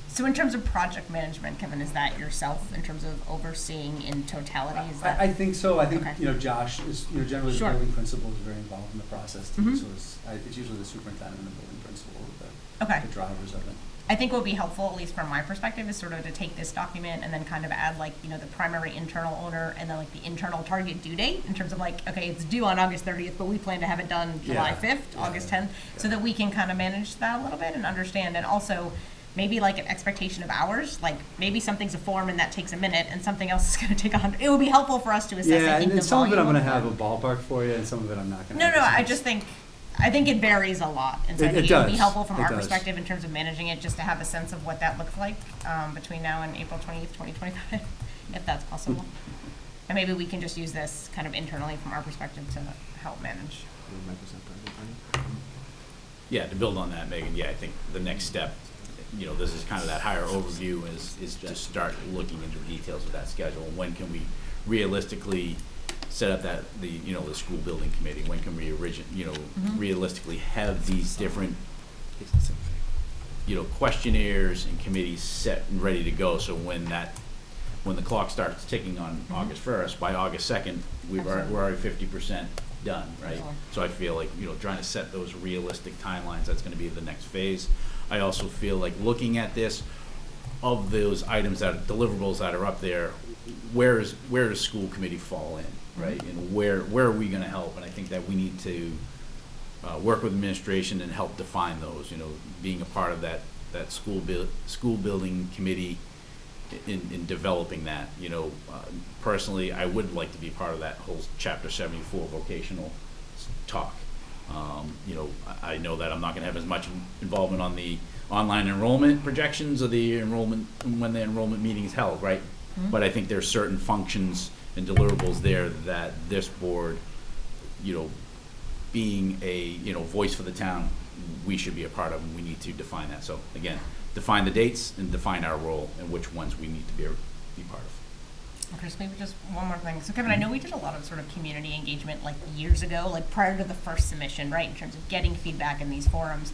So in terms of project management, Kevin, is that yourself in terms of overseeing in totality? Is that? I think so. I think, Okay. Josh is, generally Sure. the building principal is very involved in the process too. Mhm. So it's usually the superintendent and the building principal, Okay. the drivers of it. I think what would be helpful, at least from my perspective, is sort of to take this document and then kind of add like, the primary internal owner and then like the internal target due date in terms of like, okay, it's due on August 30th, but we plan to have it done July Yeah. 5th, Yeah. August 10th, so that we can kind of manage that a little bit and understand. And also maybe like an expectation of hours, like maybe something's a form and that takes a minute and something else is going to take 100. It would be helpful for us to assess, Yeah, I think, and the some of it I'm volume going to have of a ballpark for you, and some of it I'm not going to. No, I just think, I think it varies a lot, and so I It think it would be does. helpful from It our does. perspective in terms of managing it, just to have a sense of what that looks like between now and April 20th, 2025, if that's possible. And maybe we can just use this kind of internally from our perspective to help manage. Yeah, to build on that, Megan, I think the next step, this is kind of that higher overview is to start looking into the details of that schedule. When can we realistically set up the school building committee? When can we realistically have these different, questionnaires and committees set and ready to go? So when the clock starts ticking on August 1st, by August 2nd, we're already 50% done, right? Excellent. So I feel like, trying to set those realistic timelines, that's gonna be the next phase. I also feel like looking at this, of those items deliverables that are up there, where does school committee fall in, right? And where are we gonna help? And I think that we need to work with administration and help define those, being a part of that school building committee in developing that. Personally, I would like to be part of that whole Chapter 74 vocational talk. I know that I'm not gonna have as much involvement on the online enrollment projections or the enrollment, when the enrollment meeting is held, right? But I think there's certain functions and deliverables there that this board, being a, voice for the town, we should be a part of, and we need to define that. So again, define the dates and define our role and which ones we need to be part of. Chris, maybe just one more thing. So Kevin, I know we did a lot of sort of community engagement like years ago, like prior to the first submission, right, in terms of getting feedback in these forums.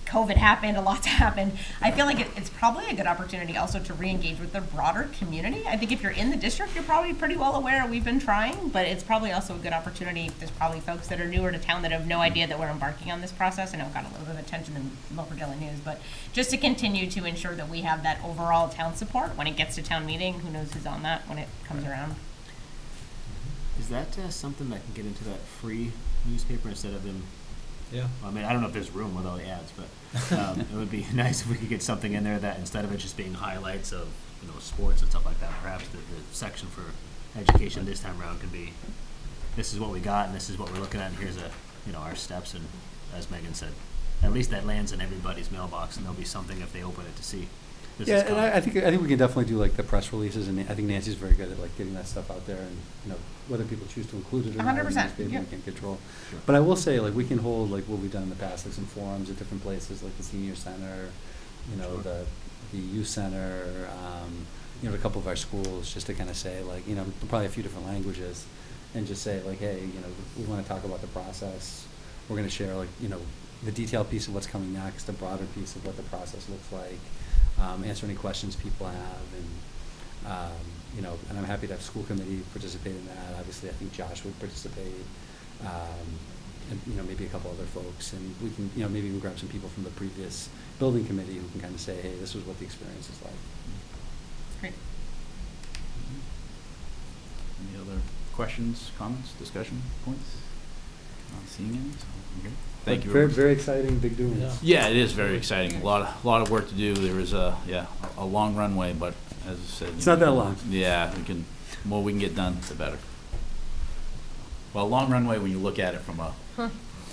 COVID happened, a lot's happened. I feel like it's probably a good opportunity also to re-engage with the broader community. I think if you're in the district, you're probably pretty well aware we've been trying, but it's probably also a good opportunity. There's probably folks that are newer to town that have no idea that we're embarking on this process. I know it got a little bit of attention in Milford Daily News, but just to continue to ensure that we have that overall town support when it gets to town meeting. Who knows who's on that when it comes around? Is that something that can get into that free newspaper instead of them? Yeah. I mean, I don't know if there's room with all the ads, but it would be nice if we could get something in there that instead of it just being highlights of sports and stuff like that, perhaps the section for education this time around could be, this is what we got and this is what we're looking at, and here's our steps, and as Megan said, at least that lands in everybody's mailbox, and there'll be something if they open it to see. This is Yeah, and coming. I think we can definitely do like the press releases, and I think Nancy's very good at like getting that stuff out there, and whether people choose to include it or not, in the 100%, newspaper, yeah. we can't control. Sure. But I will say, like, we can hold like what we've done in the past, like some forums at different places, like the senior center, Sure. the youth center, a couple of our schools, just to kind of say like, probably a few different languages, and just say like, hey, we want to talk about the process. We're going to share like, the detailed piece of what's coming next, the broader piece of what the process looks like, answer any questions people have, and I'm happy to have school committee participate in that. Obviously, I think Josh would participate, and maybe a couple other folks, and we can, maybe even grab some people from the previous building committee who can kind of say, hey, this is what the experience is like. Great. Any other questions, comments, discussion points? Not seeing any, so I'm good. Thank you. Very, everyone. very exciting, big doings. Yeah, it is very exciting. A lot of work to do. There is a long runway, but as I said. It's not that long. Yeah, more we can get done, the better. Well, long runway when you look at it from a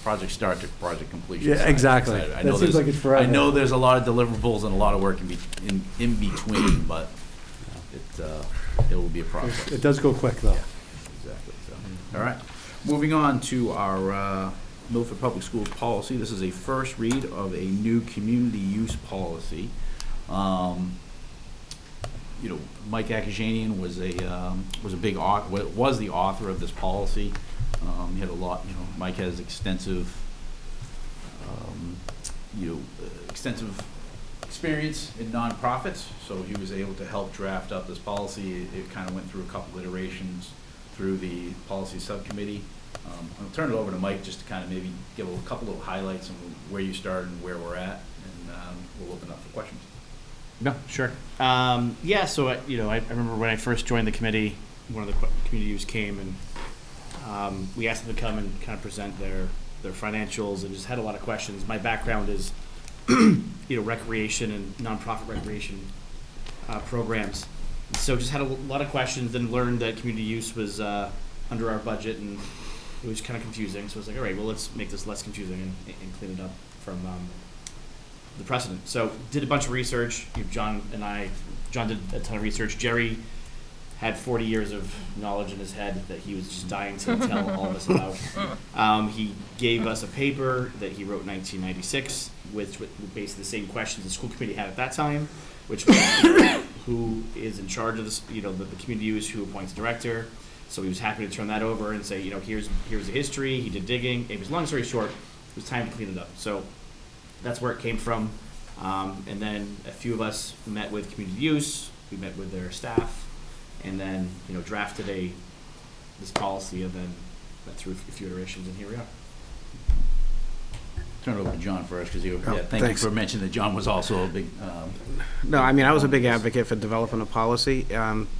project start to project completion. Yeah, side. exactly. I That know seems there's- like it's forever. I know there's a lot of deliverables and a lot of work in between, but it will be a process. It does go quick, though. Exactly, so, all right. Moving on to our Milford Public Schools policy. This is a first read of a new community use policy. Mike Akajanian was the author of this policy. He had a lot, Mike has extensive experience in nonprofits, so he was able to help draft up this policy. It kind of went through a couple iterations through the policy subcommittee. I'll turn it over to Mike just to kind of maybe give a couple of highlights on where you started and where we're at, and we'll open up for questions. No, sure. So I remember when I first joined the committee, one of the community use came and we asked them to come and kind of present their financials and just had a lot of questions. My background is, recreation and nonprofit recreation programs. So just had a lot of questions, then learned that community use was under our budget, and it was kind of confusing. So I was like, all right, well, let's make this less confusing and clean it up from the precedent. So did a bunch of research. John did a ton of research. Jerry had 40 years of knowledge in his head that he was just dying to tell all of us about. He gave us a paper that he wrote in 1996 with basically the same questions the school committee had at that time, which was who is in charge of this, the community use, who appoints director. So he was happy to turn that over and say, here's the history. He did digging. It was, long story short, it was time to clean it up. So that's where it came from. And then a few of us met with community use. We met with their staff, and then drafted this policy, and then went through a few iterations, and here we are. Turn it over to John first, because thank thanks. you for mentioning that John was also a big. No, I mean, I was a big advocate for developing a policy.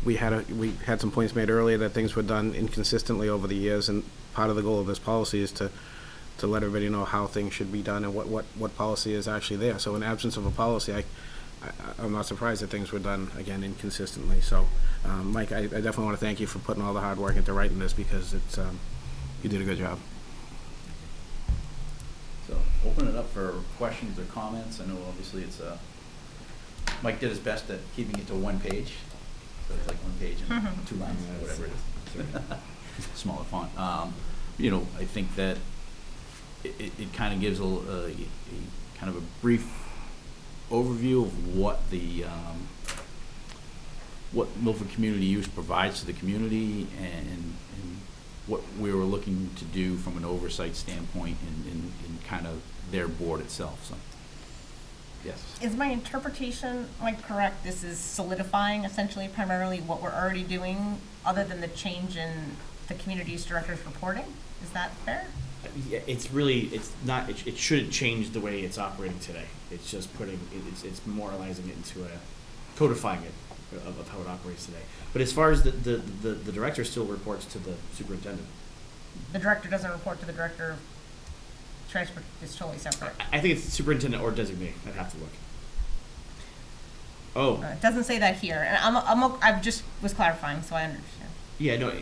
We had some points made earlier that things were done inconsistently over the years, and part of the goal of this policy is to let everybody know how things should be done and what policy is actually there. So in absence of a policy, I'm not surprised that things were done, again, inconsistently. So, Mike, I definitely want to thank you for putting all the hard work into writing this, because you did a good job. So open it up for questions or comments. I know obviously Mike did his best at keeping it to one page. So it's like one page and 2 lines, whatever it is. Smaller font. I think that it kind of gives a kind of a brief overview of what what Milford Community Use provides to the community, and what we were looking to do from an oversight standpoint in kind of their board itself. So, yes. Is my interpretation correct? This is solidifying essentially primarily what we're already doing, other than the change in the community use director's reporting? Is that fair? Yeah, it's not. It shouldn't change the way it's operating today. It's just it's memorializing it into codifying it of how it operates today. But as far as the director still reports to the superintendent. The director doesn't report to the director of transport. It's totally separate. I think it's superintendent or designee. I'd have to look. Oh. It doesn't say that here, and I just was clarifying, so I understand. Yeah, no,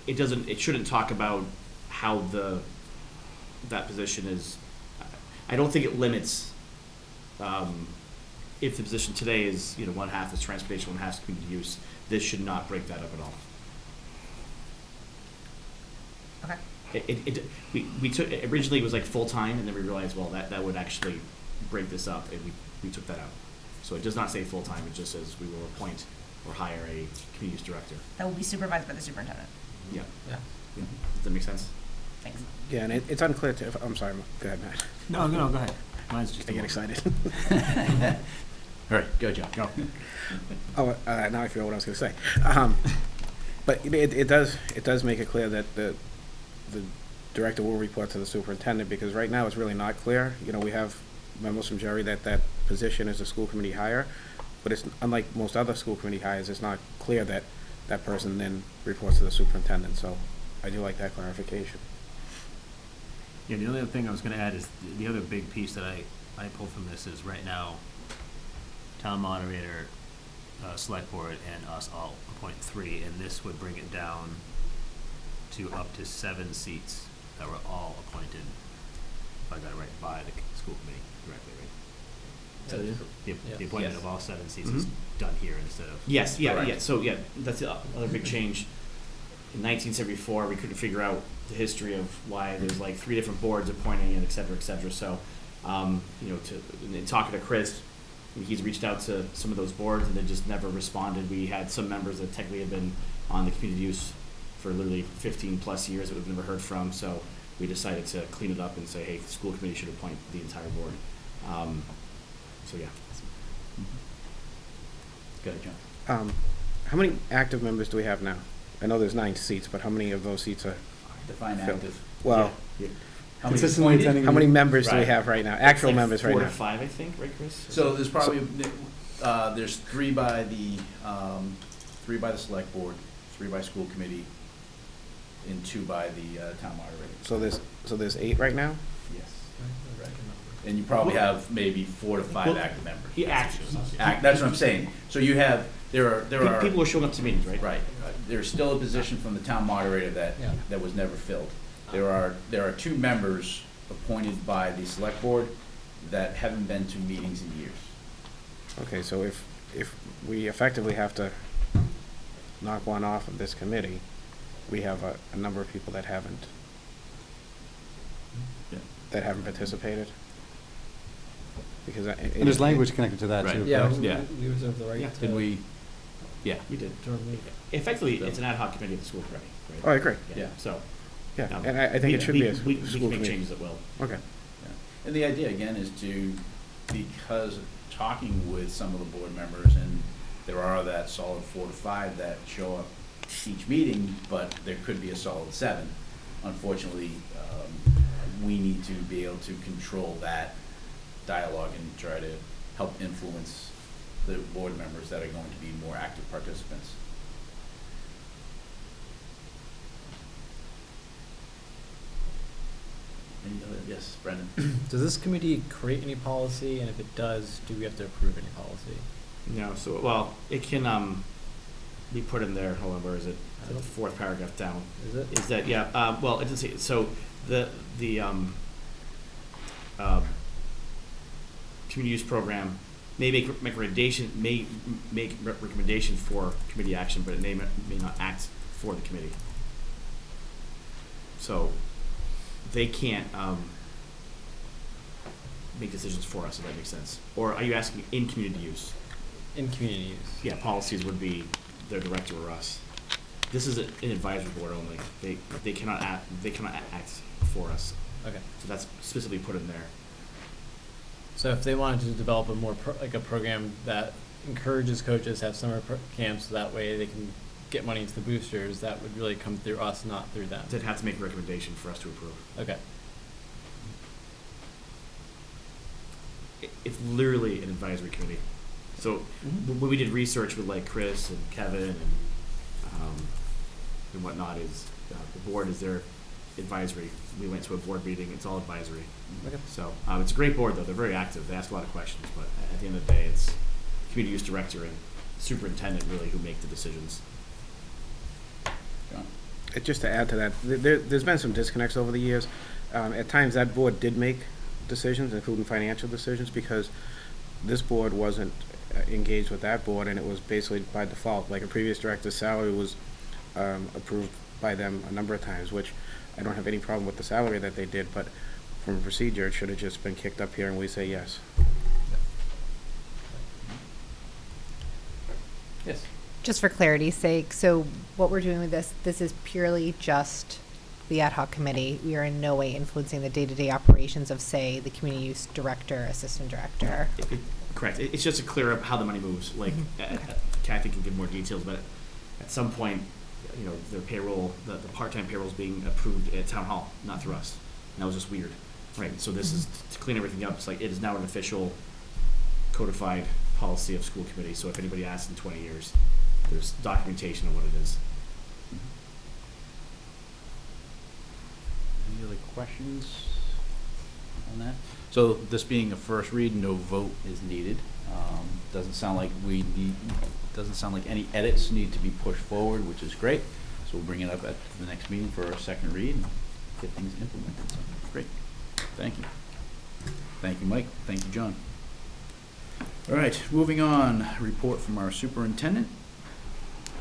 it doesn't. It shouldn't talk about how that position is. I don't think it limits. If the position today is one half is transportation, one half is community use, this should not break that up at all. Okay. We took originally it was like full time, and then we realized that would actually break this up, and we took that out. So it does not say full time. It just says we will appoint or hire a community use director. That will be supervised by the superintendent. Yeah. Does that make sense? Thanks. Yeah, and it's unclear I'm sorry, go ahead, Matt. No, go ahead. Mine's just I get excited. All right, go, John. Go. Oh, now I feel what I was going to say. But it does make it clear that the director will report to the superintendent, because right now it's really not clear. We have memos from Jerry that position is a school committee hire, but it's unlike most other school committee hires. It's not clear that that person then reports to the superintendent. So I do like that clarification. Yeah, the only other thing I was gonna add is, the other big piece that I pulled from this is right now, town moderator, select board, and us all appoint 3, and this would bring it down to up to 7 seats that were all appointed, if I got it right, by the school committee directly, right? So, The appointment Yes. of all 7 seats is done here instead of. Yes, yeah, Correct. yeah, so, yeah, that's the other big change. In 1974, we couldn't figure out the history of why there's like 3 different boards appointing and et cetera, so, you know, in talking to Chris, he's reached out to some of those boards and they just never responded. We had some members that technically have been on the community use for literally 15+ years that we've never heard from, so we decided to clean it up and say, hey, the school committee should appoint the entire board. So, yeah. Go ahead, John. How many active members do we have now? I know there's 9 seats, but how many of those seats are Define filled? active. Well, Yeah. How many Consistently appointed? attending. how many members do we Right. have right now? It's Actual like members right 4 now? to 5, I think, right, Chris? So there's probably, there's 3 by the, 3 by the select board, 3 by school committee, and 2 by the town moderator. So there's 8 right now? Yes. And you probably have maybe 4 to 5 Well, active members. He acts. That's what I'm saying. So you have, there are. People are showing up to meetings, right? Right. There's still a position from the town moderator Yeah. that was never filled. There are 2 members appointed by the select board that haven't been to meetings in years. Okay, so if we effectively have to knock one off of this committee, we have a number of people that haven't Yeah. participated? Because And there's language connected to that Right. too. Yeah, correct? Yeah. we reserve the right Yeah. to. Did we? Yeah. We did. to meet. Effectively, it's an ad hoc committee of the school committee, right? Oh, I agree. Yeah. So. Yeah, um, and I think it should be a we school can make committee. changes at will. Okay. Yeah. And the idea, again, is to, because talking with some of the board members, and there are that solid 4 to 5 that show up each meeting, but there could be a solid 7. Unfortunately, we need to be able to control that dialogue and try to help influence the board members that are going to be more active participants. Any other, yes, Brendan? Does this committee create any policy, and if it does, do we have to approve any policy? No, so, well, it can, be put in there, hold on, where is it? The 4th paragraph down. Is it? Is that, yeah, well, it doesn't say, so the community use program may make recommendation for committee action, but it may not act for the committee. So they can't make decisions for us, if that makes sense. Or are you asking in community use? In community use. Yeah, policies would be their director or us. This is an advisory board only. They cannot act for us. Okay. So that's specifically put in there. So if they wanted to develop a more like a program that encourages coaches to have summer camps, so that way they can get money into the boosters, that would really come through us, not through them. They'd have to make a recommendation for us to approve. Okay. It's literally an advisory committee. So when we did research with like Chris and Kevin and whatnot, is the board is their advisory. We went to a board meeting. It's all advisory. Okay. So it's a great board though. They're very active. They ask a lot of questions, but at the end of the day, it's community use director and superintendent really who make the decisions. John? Just to add to that, there's been some disconnects over the years. At times, that board did make decisions, including financial decisions, because this board wasn't engaged with that board, and it was basically by default. Like a previous director's salary was approved by them a number of times, which I don't have any problem with the salary that they did, but from a procedure, it should have just been kicked up here and we say yes. Yes. Just for clarity's sake, so what we're doing with this is purely just the ad hoc committee. We are in no way influencing the day-to-day operations of, say, the community use director, assistant director. Correct. It's just to clear up how the money moves. Like Kathy can give more details, but at some point, you know, their payroll, the part-time payroll is being approved at town hall, not through us. And that was just weird, right? So this is to clean everything up. It's like it is now an official codified policy of school committee. So if anybody asks in 20 years, there's documentation of what it is. Any Any other questions on that? So this being a first read, no vote is needed. Doesn't sound like any edits need to be pushed forward, which is great. So we'll bring it up at the next meeting for our second read and get things implemented. So, great. Thank you. Thank you, Mike. Thank you, John. All right, moving on. Report from our superintendent.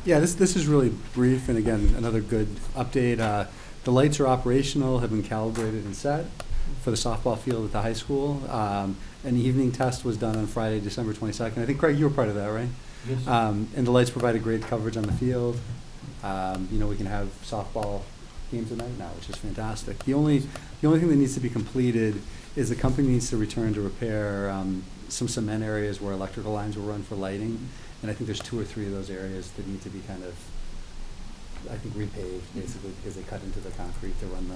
Yeah, this is really brief, and again, another good update. The lights are operational, have been calibrated and set for the softball field at the high school. An evening test was done on Friday, December 22nd. I think, Craig, you were part of that, right? Yes. And the lights provided great coverage on the field. We can have softball games at night now, which is fantastic. The only thing that needs to be completed is the company needs to return to repair some cement areas where electrical lines were run for lighting. And I think there's 2 or 3 of those areas that need to be kind of, I think, repaved, basically, because they cut into the concrete to run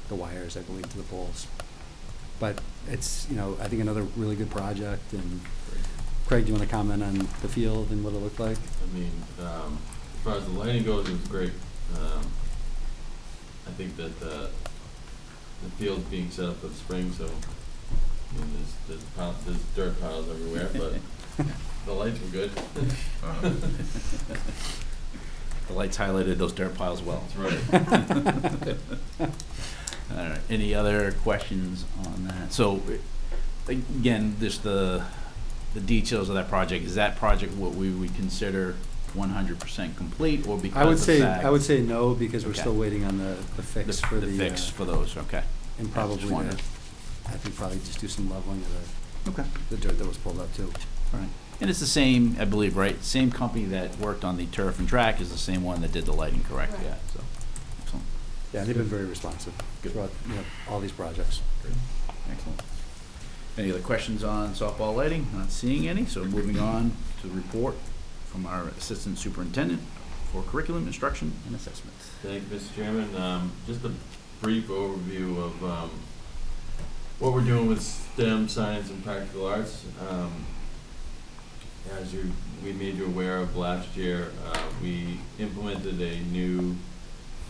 the wires, I believe, to the poles. But it's, I think another really good project. And Craig, do you want to comment on the field and what it looked like? I mean, as far as the lighting goes, it was great. I think that the field's being set up for the spring, so there's dirt piles everywhere, but the lights were good. The lights highlighted those dirt piles well. That's right. All right. Any other questions on that? So, again, just the details of that project. Is that project what we would consider 100% complete, or because I would of say no, because we're Okay. still waiting on the fix for the fix for those? Okay. and Just probably wondered. I think probably just do some leveling of Okay. the dirt that was pulled up too. All right. And it's the same, I believe, right? Same company that worked on the turf and track is the same one that did the lighting, correct? Right. Yeah. So, excellent. Yeah, they've been very responsive Good. throughout all these projects. Excellent. Any other questions on softball lighting? Not seeing any, so moving on to the report from our Assistant Superintendent for Curriculum, Instruction, and Assessment. Thank you, Mr. Chairman. Just a brief overview of what we're doing with STEM, science, and practical arts. As we made you aware of last year, we implemented a new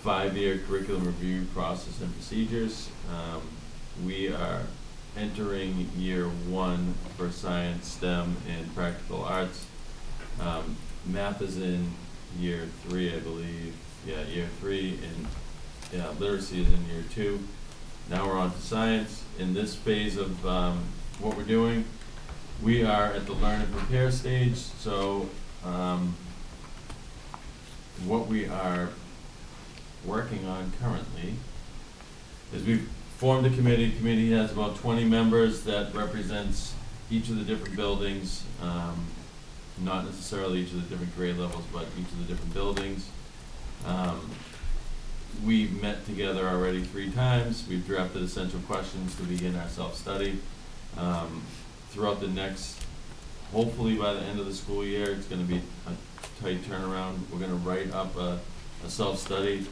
5-year curriculum review process and procedures. We are entering year 1 for science, STEM, and practical arts. Math is in year 3, I believe. Yeah, year 3, and literacy is in year 2. Now we're on to science. In this phase of what we're doing, we are at the learn and prepare stage. So what we are working on currently is we've formed a committee. The committee has about 20 members that represents each of the different buildings, not necessarily each of the different grade levels, but each of the different buildings. We've met together already 3 times. We've drafted essential questions to begin our self-study. Throughout the next, hopefully by the end of the school year, it's going to be a tight turnaround. We're going to write up a self-study.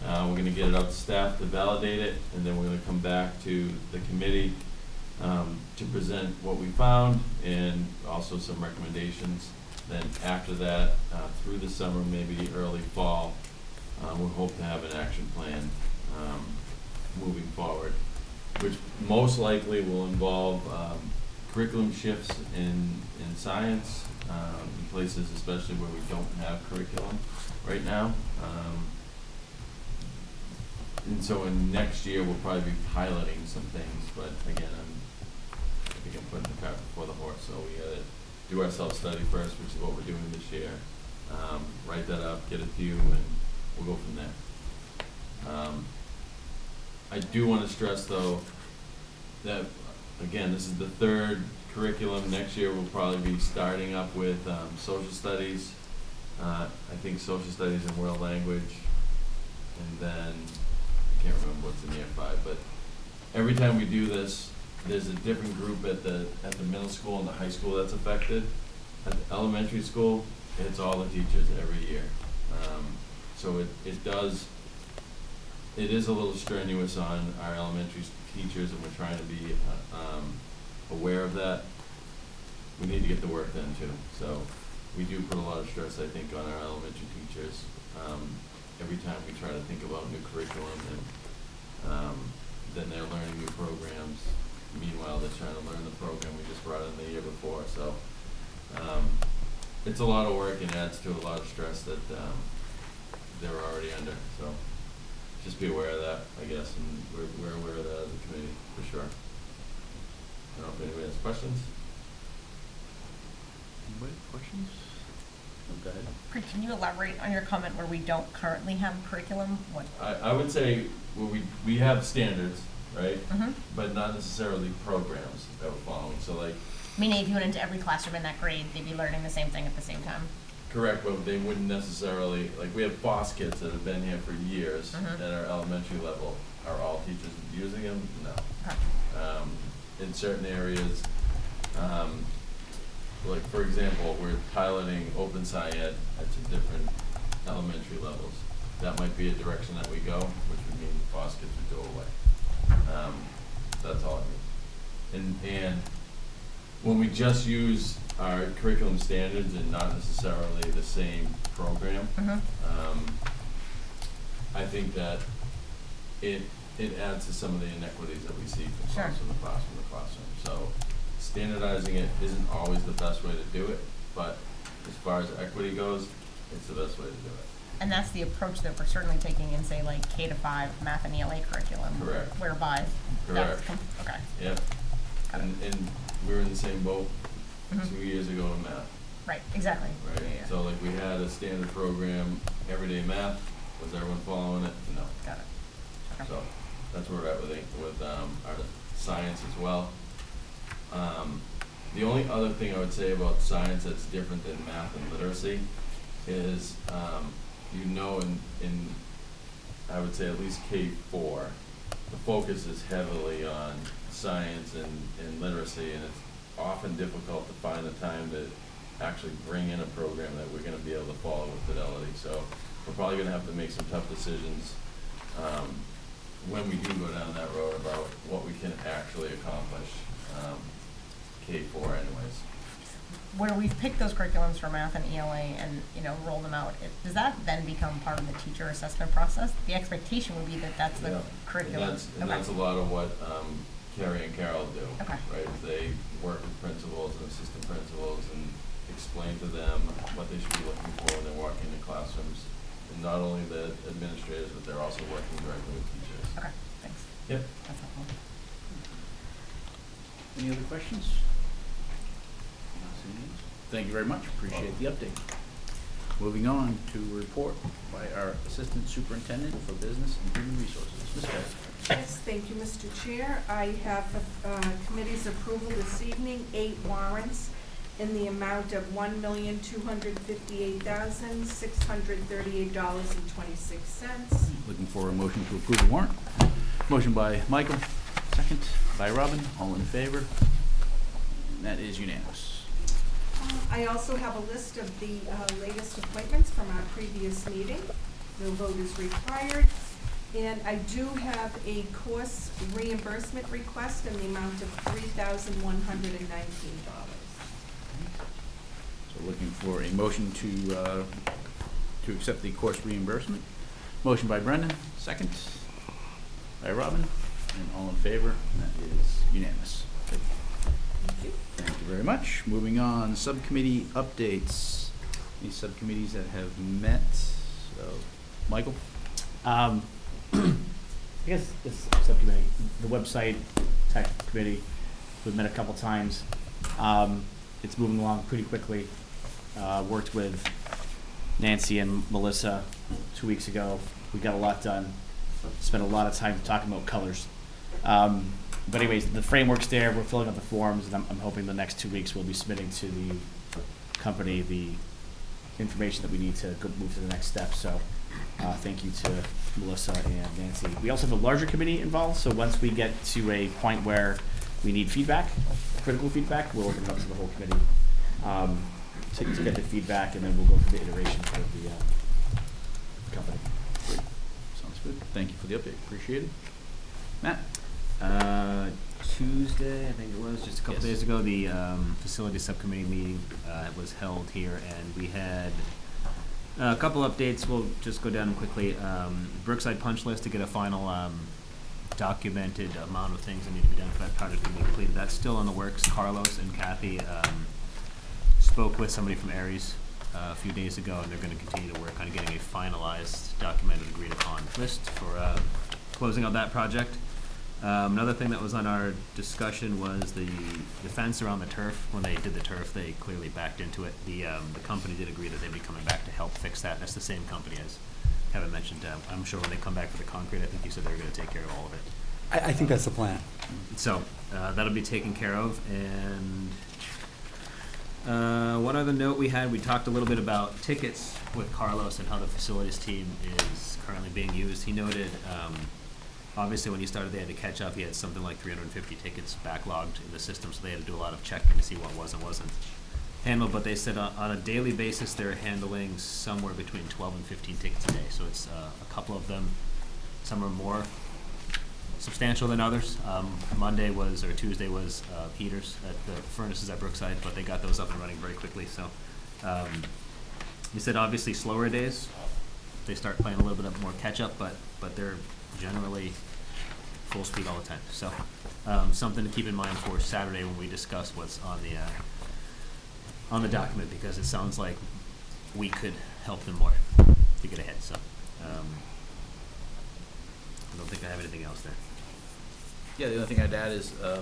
We're going to get it out to staff to validate it, and then we're going to come back to the committee to present what we found and also some recommendations. Then after that, through the summer, maybe early fall, we hope to have an action plan moving forward, which most likely will involve curriculum shifts in science, in places especially where we don't have curriculum right now. And so in next year, we'll probably be piloting some things, but again, I think I'm putting the cart before the horse, so we gotta do our self-study first, which is what we're doing this year. Write that up, get it to you, and we'll go from there. I do want to stress, though, that, again, this is the 3rd curriculum. Next year, we'll probably be starting up with social studies. I think social studies and world language, and then I can't remember what's in year 5. But every time we do this, there's a different group at the middle school and the high school that's affected. At the elementary school, it's all the teachers every year. So it is a little strenuous on our elementary teachers, and we're trying to be aware of that. We need to get the work done too. So we do put a lot of stress, I think, on our elementary teachers every time we try to think about new curriculum. And then they're learning new programs. Meanwhile, they're trying to learn the program we just brought in the year before, so, it's a lot of work and adds to a lot of stress that, they're already under, so just be aware of that, I guess, and we're aware of that as a committee, for sure. I don't know if anybody has questions? Anybody, questions? Oh, go ahead. Can you elaborate on your comment where we don't currently have curriculum? What? I would say, well, we have standards, right? Mm-hmm. But not necessarily programs that we're following, so like, Meaning if you went into every classroom in that grade, they'd be learning the same thing at the same time. correct, but they wouldn't necessarily, like, we have FOSS kids that have been here for years Mhm. at our elementary level. Are all teachers using them? No. Okay. In certain areas, like, for example, we're piloting Open Sci Ed at 2 different elementary levels. That might be a direction that we go, which would mean FOSS kids would go away. That's all it means. And when we just use our curriculum standards and not necessarily the same program, Mm-hmm. I think that it adds to some of the inequities that we see from Sure. classroom to classroom to classroom. So standardizing it isn't always the best way to do it, but as far as equity goes, it's the best way to do it. And that's the approach that we're certainly taking in, say, like K-5 math and ELA curriculum. Correct. Whereby that's, Correct. okay. Yep. And we were in the same boat Mhm. 2 years ago in math, Right, exactly. right? Yeah, yeah. So like we had a standard program, everyday math, was everyone following it? No. Got it. Okay. So that's where we're at with our science as well. The only other thing I would say about science that's different than math and literacy is, in I would say at least K4, the focus is heavily on science and literacy, and it's often difficult to find the time to actually bring in a program that we're gonna be able to follow with fidelity. So we're probably gonna have to make some tough decisions, when we do go down that road about what we can actually accomplish, K4 anyways. Where we've picked those curriculums for math and ELA and, roll them out, does that then become part of the teacher assessment process? The expectation would be that that's the Yeah. curriculum. And that's a lot of what, Carrie and Carol do. Okay. Right, is they work with principals and assistant principals and explain to them what they should be looking for when they're walking into classrooms. And not only the administrators, but they're also working directly with teachers. Okay, thanks. Yep. That's helpful. Any other questions? Thank you very much, appreciate the update. Moving on to report by our Assistant Superintendent for Business and Human Resources, Ms. Kelly. Yes, thank you, Mr. Chair. I have the committee's approval this evening, 8 warrants in the amount of $1,258,638.26. Looking for a motion to approve the warrant. Motion by Michael, second by Robin, all in favor. And that is unanimous. I also have a list of the latest appointments from our previous meeting. No vote is required. And I do have a course reimbursement request in the amount of $3,119. So looking for a motion to accept the course reimbursement. Motion by Brendan, second by Robin, and all in favor, and that is unanimous. Thank you. Thank you very much. Moving on, subcommittee updates. Any subcommittees that have met? So, Michael? I guess this subcommittee, the website tech committee, we've met a couple times. It's moving along pretty quickly. Worked with Nancy and Melissa 2 weeks ago. We got a lot done. Spent a lot of time talking about colors. But anyways, the framework's there. We're filling out the forms, and I'm hoping the next 2 weeks we'll be submitting to the company the information that we need to go move to the next step. So thank you to Melissa and Nancy. We also have a larger committee involved, so once we get to a point where we need feedback, critical feedback, we'll open it up to the whole committee to get the feedback, and then we'll go through the iterations of the company. Great. Sounds good. Thank you for the update. Appreciate it. Matt? Tuesday, I think it was, just a couple Yes. days ago, the facility subcommittee meeting was held here, and we had a couple updates. We'll just go down quickly. Brookside punch list to get a final documented amount of things that need to be done for that project to be completed. That's still in the works. Carlos and Kathy spoke with somebody from Aries a few days ago, and they're going to continue to work on getting a finalized, documented, agreed upon list for closing out that project. Another thing that was on our discussion was the fence around the turf. When they did the turf, they clearly backed into it. The company did agree that they'd be coming back to help fix that. That's the same company as Kevin mentioned. I'm sure when they come back for the concrete, I think you said they were going to take care of all of it. I think that's the plan. So that'll be taken care of. And one other note we had, we talked a little bit about tickets with Carlos and how the facilities team is currently being used. He noted, obviously when he started, they had to catch up. He had something like 350 tickets backlogged in the system, so they had to do a lot of checking to see what was and wasn't handled. But they said on a daily basis, they're handling somewhere between 12 and 15 tickets a day. So it's a couple of them. Some are more substantial than others. Tuesday was heaters at the furnaces at Brookside, but they got those up and running very quickly. So he said obviously slower days, they start playing a little bit of more catch up, but they're generally full speed all the time. So something to keep in mind for Saturday when we discuss what's on the document, because it sounds like we could help them more to get ahead. So I don't think I have anything else there. Yeah, the only thing I'd add is, the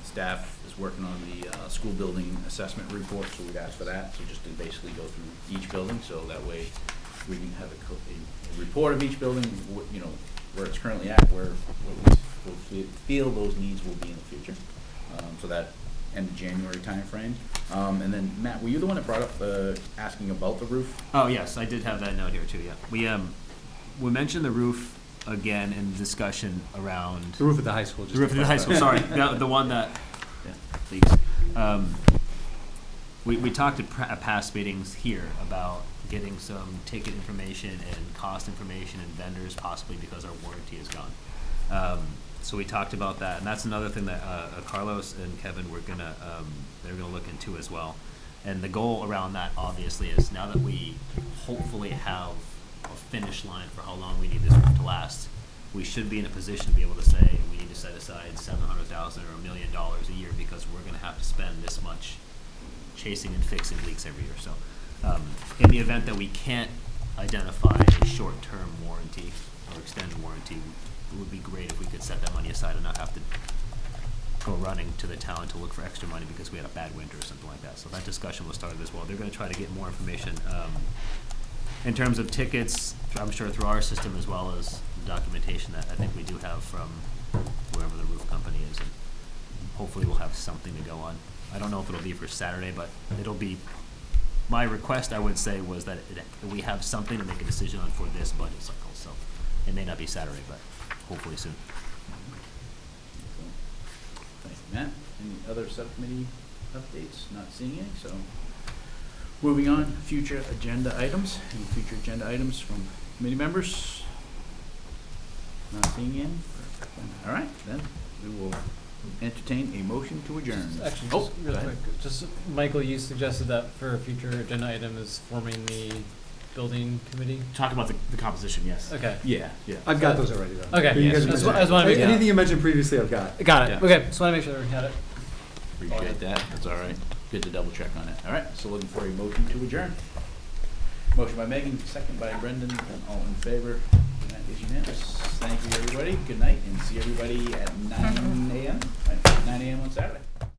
staff is working on the school building assessment report, so we'd ask for that. So just to basically go through each building, so that way we can have a report of each building, where it's currently at, where we feel those needs will be in the future. So that end of January timeframe. And then Matt, were you the one that brought up asking about the roof? Oh yes, I did have that note here too. Yeah, we mentioned the roof again in discussion around The roof at the high school. the roof of the high school. Sorry, the one that. Yeah, please. We talked at past meetings here about getting some ticket information and cost information and vendors, possibly because our warranty is gone. So we talked about that, and that's another thing that Carlos and Kevin they're gonna look into as well. And the goal around that obviously is, now that we hopefully have a finish line for how long we need this roof to last, we should be in a position to be able to say we need to set aside $700,000 or $1 million a year, because we're going to have to spend this much chasing and fixing leaks every year. So in the event that we can't identify a short-term warranty or extended warranty, it would be great if we could set that money aside and not have to go running to the town to look for extra money because we had a bad winter or something like that. So that discussion was started as well. They're going to try to get more information in terms of tickets, I'm sure through our system, as well as documentation that I think we do have from whoever the roof company is, and hopefully we'll have something to go on. I don't know if it'll be for Saturday, but it'll be, my request I would say was that we have something to make a decision on for this budget cycle. So it may not be Saturday, but hopefully soon. Thanks, Matt. Any other subcommittee updates? Not seeing any, so moving on, future agenda items. Any future agenda items from committee members? Not seeing any? All right, then we will entertain a motion to adjourn. Actually, Oh, just go real ahead. quick, just Michael, you suggested that for a future agenda item is forming the building committee. Talk about the composition, yes. Okay. Yeah. I've got those already though. Okay. You guys Yes. mentioned- I just wanna make- Anything you mentioned previously, I've got. Got it. Yeah. Okay. Just want to make sure that we had it. Appreciate that. That's all right. Good to double check on it. All right, so looking for a motion to adjourn. Motion by Megan, second by Brendan, and all in favor. That is unanimous. Thank you, everybody. Good night, and see everybody at 9 a.m. Right, 9 a.m. on Saturday.